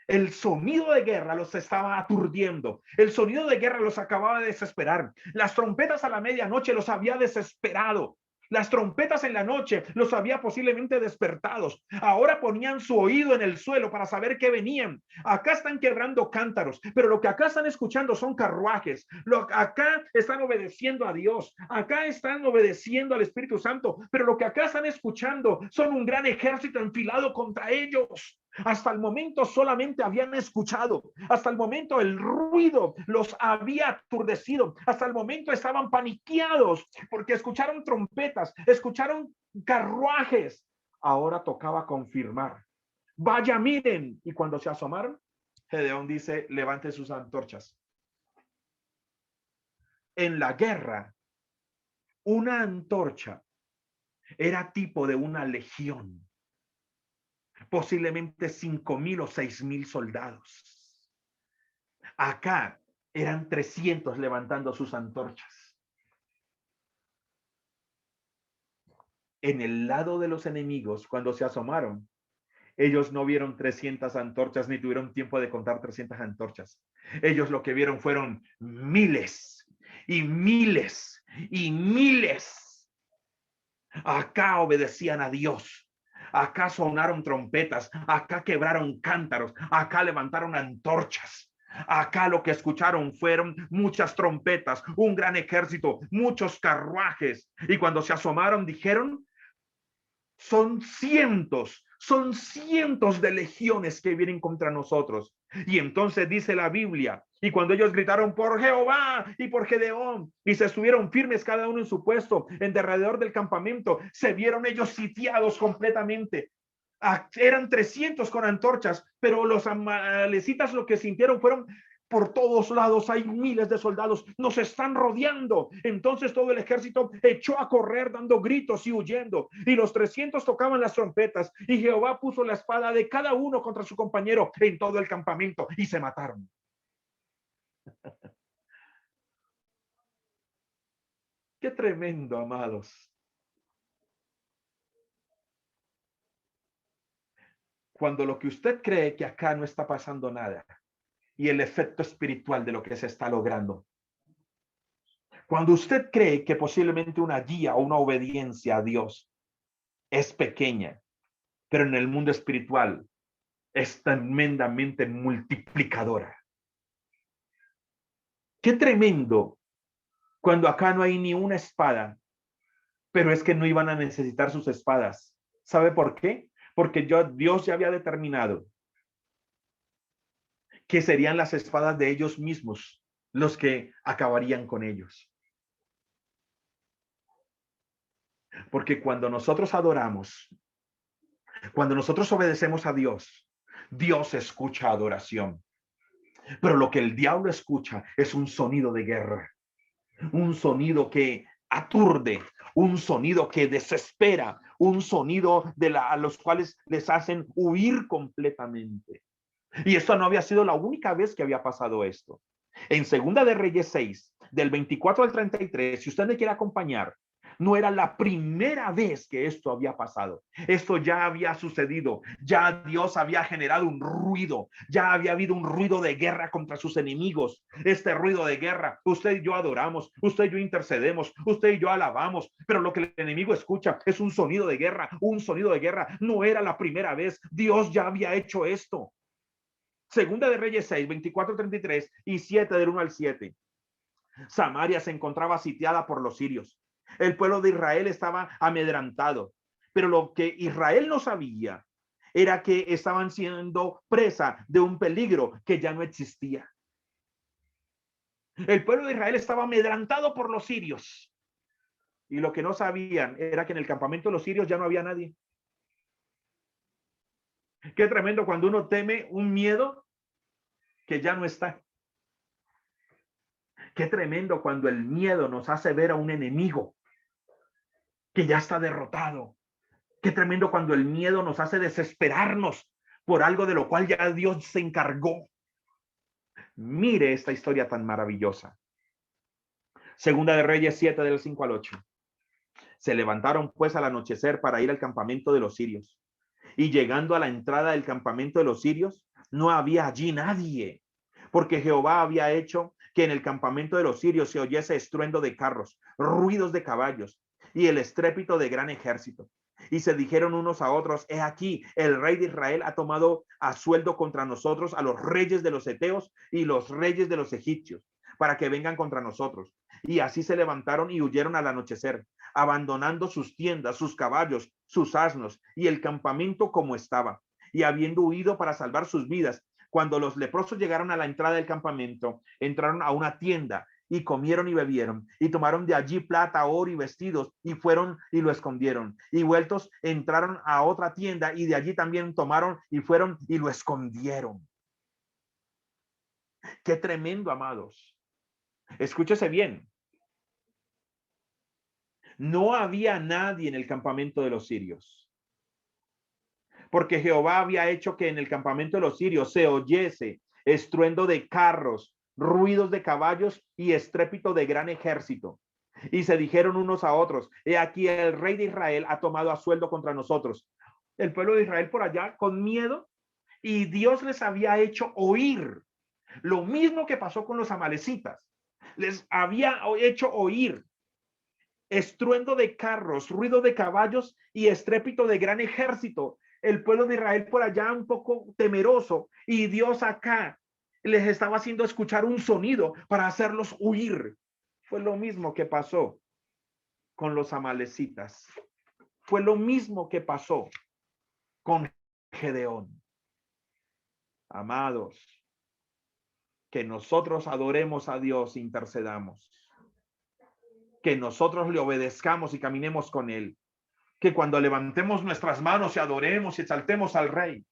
El sonido de guerra los estaba aturdiendo, el sonido de guerra los acababa de desesperar, las trompetas a la medianoche los había desesperado. Las trompetas en la noche los había posiblemente despertados. Ahora ponían su oído en el suelo para saber qué venían. Acá están quebrando cántaros, pero lo que acá están escuchando son carruajes. Acá están obedeciendo a Dios. Acá están obedeciendo al Espíritu Santo, pero lo que acá están escuchando son un gran ejército enfilado contra ellos. Hasta el momento solamente habían escuchado. Hasta el momento el ruido los había aturdecido. Hasta el momento estaban paniqueados porque escucharon trompetas, escucharon carruajes. Ahora tocaba confirmar. Vaya, miren. Y cuando se asomaron, Gedeón dice, levante sus antorchas. En la guerra, una antorcha era tipo de una legión. Posiblemente 5,000 o 6,000 soldados. Acá eran 300 levantando sus antorchas. En el lado de los enemigos, cuando se asomaron, ellos no vieron 300 antorchas ni tuvieron tiempo de contar 300 antorchas. Ellos lo que vieron fueron miles y miles y miles. Acá obedecían a Dios. Acá sonaron trompetas, acá quebraron cántaros, acá levantaron antorchas. Acá lo que escucharon fueron muchas trompetas, un gran ejército, muchos carruajes. Y cuando se asomaron dijeron, son cientos de legiones que vienen contra nosotros. Y entonces dice la Biblia, y cuando ellos gritaron por Jehová y por Gedeón, y se estuvieron firmes cada uno en su puesto, en derredor del campamento, se vieron ellos sitiados completamente. Eran 300 con antorchas, pero los amalecitas lo que sintieron fueron, por todos lados hay miles de soldados, nos están rodeando. Entonces todo el ejército echó a correr dando gritos y huyendo, y los 300 tocaban las trompetas, y Jehová puso la espada de cada uno contra su compañero en todo el campamento, y se mataron. Qué tremendo, amados. Cuando lo que usted cree que acá no está pasando nada, y el efecto espiritual de lo que se está logrando, Cuando usted cree que posiblemente una guía o una obediencia a Dios es pequeña, pero en el mundo espiritual es tremendamente multiplicadora. Qué tremendo cuando acá no hay ni una espada, pero es que no iban a necesitar sus espadas. ¿Sabe por qué? Porque Dios ya había determinado que serían las espadas de ellos mismos los que acabarían con ellos. Porque cuando nosotros adoramos, cuando nosotros obedecemos a Dios, Dios escucha adoración. Pero lo que el diablo escucha es un sonido de guerra, un sonido que aturde, un sonido que desespera, un sonido a los cuales les hacen huir completamente. Y esto no había sido la única vez que había pasado esto. En Segunda de Reyes 6, del 24 al 33, si usted me quiere acompañar, no era la primera vez que esto había pasado. Esto ya había sucedido. Ya Dios había generado un ruido. Ya había habido un ruido de guerra contra sus enemigos. Este ruido de guerra, usted y yo adoramos, usted y yo intercedemos, usted y yo alabamos, pero lo que el enemigo escucha es un sonido de guerra, un sonido de guerra. No era la primera vez. Dios ya había hecho esto. Segunda de Reyes 6, 24, 33 y 7 del 1 al 7. Samaria se encontraba sitiada por los sirios. El pueblo de Israel estaba amedrentado, pero lo que Israel no sabía era que estaban siendo presa de un peligro que ya no existía. El pueblo de Israel estaba amedrentado por los sirios. Y lo que no sabían era que en el campamento de los sirios ya no había nadie. Qué tremendo cuando uno teme un miedo que ya no está. Qué tremendo cuando el miedo nos hace ver a un enemigo que ya está derrotado. Qué tremendo cuando el miedo nos hace desesperarnos por algo de lo cual ya Dios se encargó. Mire esta historia tan maravillosa. Segunda de Reyes 7 del 5 al 8. Se levantaron pues al anochecer para ir al campamento de los sirios. Y llegando a la entrada del campamento de los sirios, no había allí nadie, porque Jehová había hecho que en el campamento de los sirios se oyese estruendo de carros, ruidos de caballos y el estrépito de gran ejército. Y se dijeron unos a otros: he aquí, el rey de Israel ha tomado a sueldo contra nosotros a los reyes de los heteos y los reyes de los egipcios, para que vengan contra nosotros. Y así se levantaron y huyeron al anochecer, abandonando sus tiendas, sus caballos, sus asnos y el campamento como estaba, y habiendo huido para salvar sus vidas. Cuando los leprosos llegaron a la entrada del campamento, entraron a una tienda y comieron y bebieron, y tomaron de allí plata, oro y vestidos, y fueron y lo escondieron. Y vueltos, entraron a otra tienda, y de allí también tomaron y fueron y lo escondieron. Qué tremendo, amados. Escúchese bien. No había nadie en el campamento de los sirios, porque Jehová había hecho que en el campamento de los sirios se oyese estruendo de carros, ruidos de caballos y estrépito de gran ejército. Y se dijeron unos a otros: he aquí, el rey de Israel ha tomado a sueldo contra nosotros. El pueblo de Israel por allá con miedo, y Dios les había hecho oír lo mismo que pasó con los amalecitas. Les había hecho oír estruendo de carros, ruido de caballos y estrépito de gran ejército. El pueblo de Israel por allá un poco temeroso, y Dios acá les estaba haciendo escuchar un sonido para hacerlos huir. Fue lo mismo que pasó con los amalecitas. Fue lo mismo que pasó con Gedeón. Amados, que nosotros adoremos a Dios, intercedamos, que nosotros le obedezcamos y caminemos con él, que cuando levantemos nuestras manos y adoremos y exaltemos al Rey,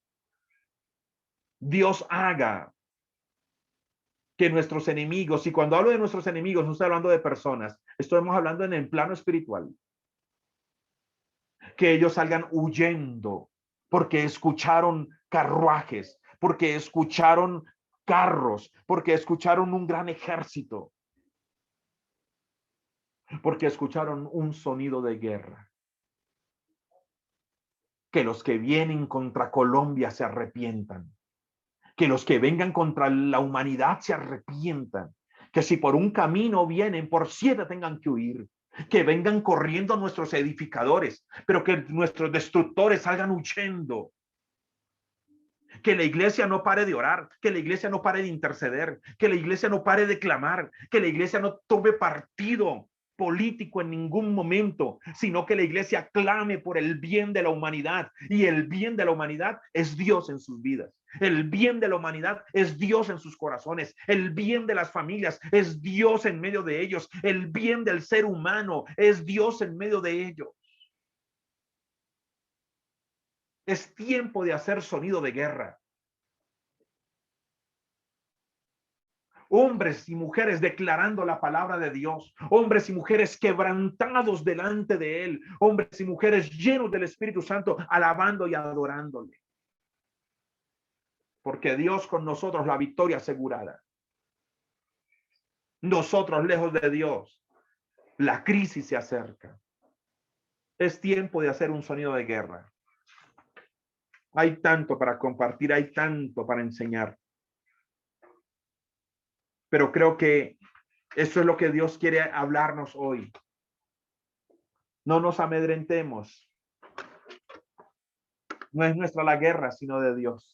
Dios haga que nuestros enemigos, y cuando hablo de nuestros enemigos no estoy hablando de personas, estamos hablando en el plano espiritual, que ellos salgan huyendo porque escucharon carruajes, porque escucharon carros, porque escucharon un gran ejército, porque escucharon un sonido de guerra. Que los que vienen contra Colombia se arrepientan, que los que vengan contra la humanidad se arrepientan, Que si por un camino vienen, por 7 tengan que huir. Que vengan corriendo nuestros edificadores, pero que nuestros destructores salgan huyendo. Que la iglesia no pare de orar, que la iglesia no pare de interceder, que la iglesia no pare de clamar, que la iglesia no tome partido político en ningún momento, sino que la iglesia clame por el bien de la humanidad. Y el bien de la humanidad es Dios en sus vidas. El bien de la humanidad es Dios en sus corazones. El bien de las familias es Dios en medio de ellos. El bien del ser humano es Dios en medio de ellos. Es tiempo de hacer sonido de guerra. Hombres y mujeres declarando la palabra de Dios, hombres y mujeres quebrantados delante de Él, hombres y mujeres llenos del Espíritu Santo, alabando y adorándole. Porque Dios con nosotros, la victoria asegurada. Nosotros lejos de Dios, la crisis se acerca. Es tiempo de hacer un sonido de guerra. Hay tanto para compartir, hay tanto para enseñar. Pero creo que eso es lo que Dios quiere hablarnos hoy. No nos amedrentemos. No es nuestra la guerra, sino de Dios.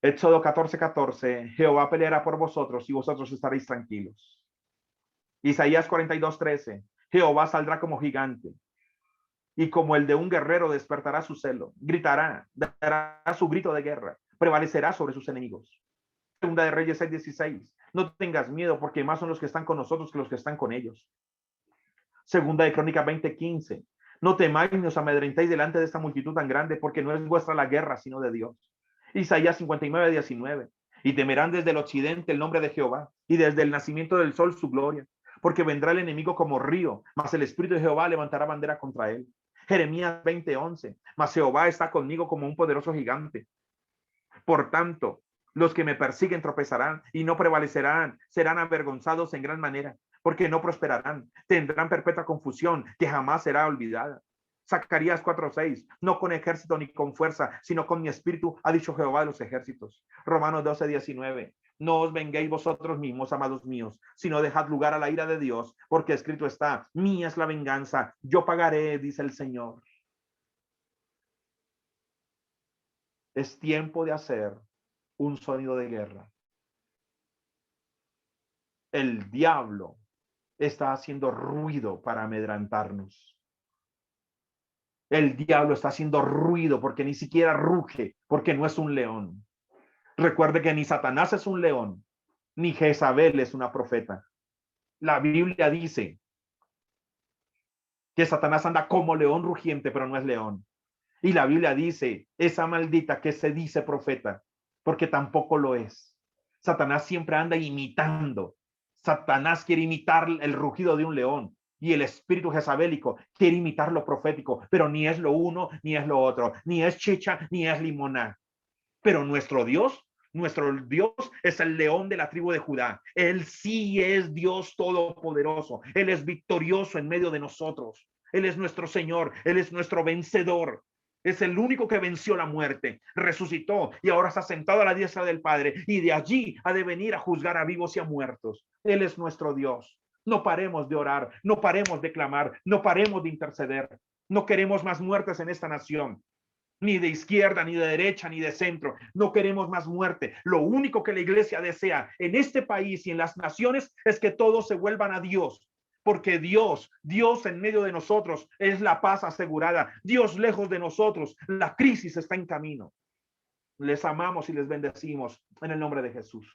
Éxodo 14:14. Jehová peleará por vosotros y vosotros estaréis tranquilos. Isaías 42:13. Jehová saldrá como gigante y como el de un guerrero despertará su celo. Gritará, dará su grito de guerra, prevalecerá sobre sus enemigos. Segunda de Reyes 6:16. No tengas miedo, porque más son los que están con nosotros que los que están con ellos. Segunda de Crónicas 20:15. No temáis ni os amedrentéis delante de esta multitud tan grande, porque no es vuestra la guerra, sino de Dios. Isaías 59:19. Y temerán desde el occidente el nombre de Jehová, y desde el nacimiento del sol su gloria, porque vendrá el enemigo como río, mas el Espíritu de Jehová levantará bandera contra él. Jeremías 20:11. Mas Jehová está conmigo como un poderoso gigante. Por tanto, los que me persiguen tropezarán y no prevalecerán, serán avergonzados en gran manera, porque no prosperarán, tendrán perpetua confusión que jamás será olvidada. Zacarías 4:6. No con ejército ni con fuerza, sino con mi espíritu, ha dicho Jehová de los ejércitos. Romanos 12:19. No os venguéis vosotros mismos, amados míos, sino dejad lugar a la ira de Dios, porque escrito está: mía es la venganza, yo pagaré, dice el Señor. Es tiempo de hacer un sonido de guerra. El diablo está haciendo ruido para amedrantarnos. El diablo está haciendo ruido porque ni siquiera ruge, porque no es un león. Recuerde que ni Satanás es un león, ni Jezabel es una profeta. La Biblia dice que Satanás anda como león rugiente, pero no es león. Y la Biblia dice, esa maldita que se dice profeta, porque tampoco lo es. Satanás siempre anda imitando. Satanás quiere imitar el rugido de un león. Y el espíritu jezabélico quiere imitar lo profético, pero ni es lo uno, ni es lo otro, ni es chicha, ni es limoná. Pero nuestro Dios es el león de la tribu de Judá. Él sí es Dios todopoderoso. Él es victorioso en medio de nosotros. Él es nuestro Señor. Él es nuestro vencedor. Es el único que venció la muerte, resucitó y ahora está sentado a la diestra del Padre, y de allí ha de venir a juzgar a vivos y a muertos. Él es nuestro Dios. No paremos de orar, no paremos de clamar, no paremos de interceder. No queremos más muertes en esta nación, ni de izquierda, ni de derecha, ni de centro. No queremos más muerte. Lo único que la iglesia desea en este país y en las naciones es que todos se vuelvan a Dios. Porque Dios en medio de nosotros es la paz asegurada. Dios lejos de nosotros, la crisis está en camino. Les amamos y les bendecimos en el nombre de Jesús.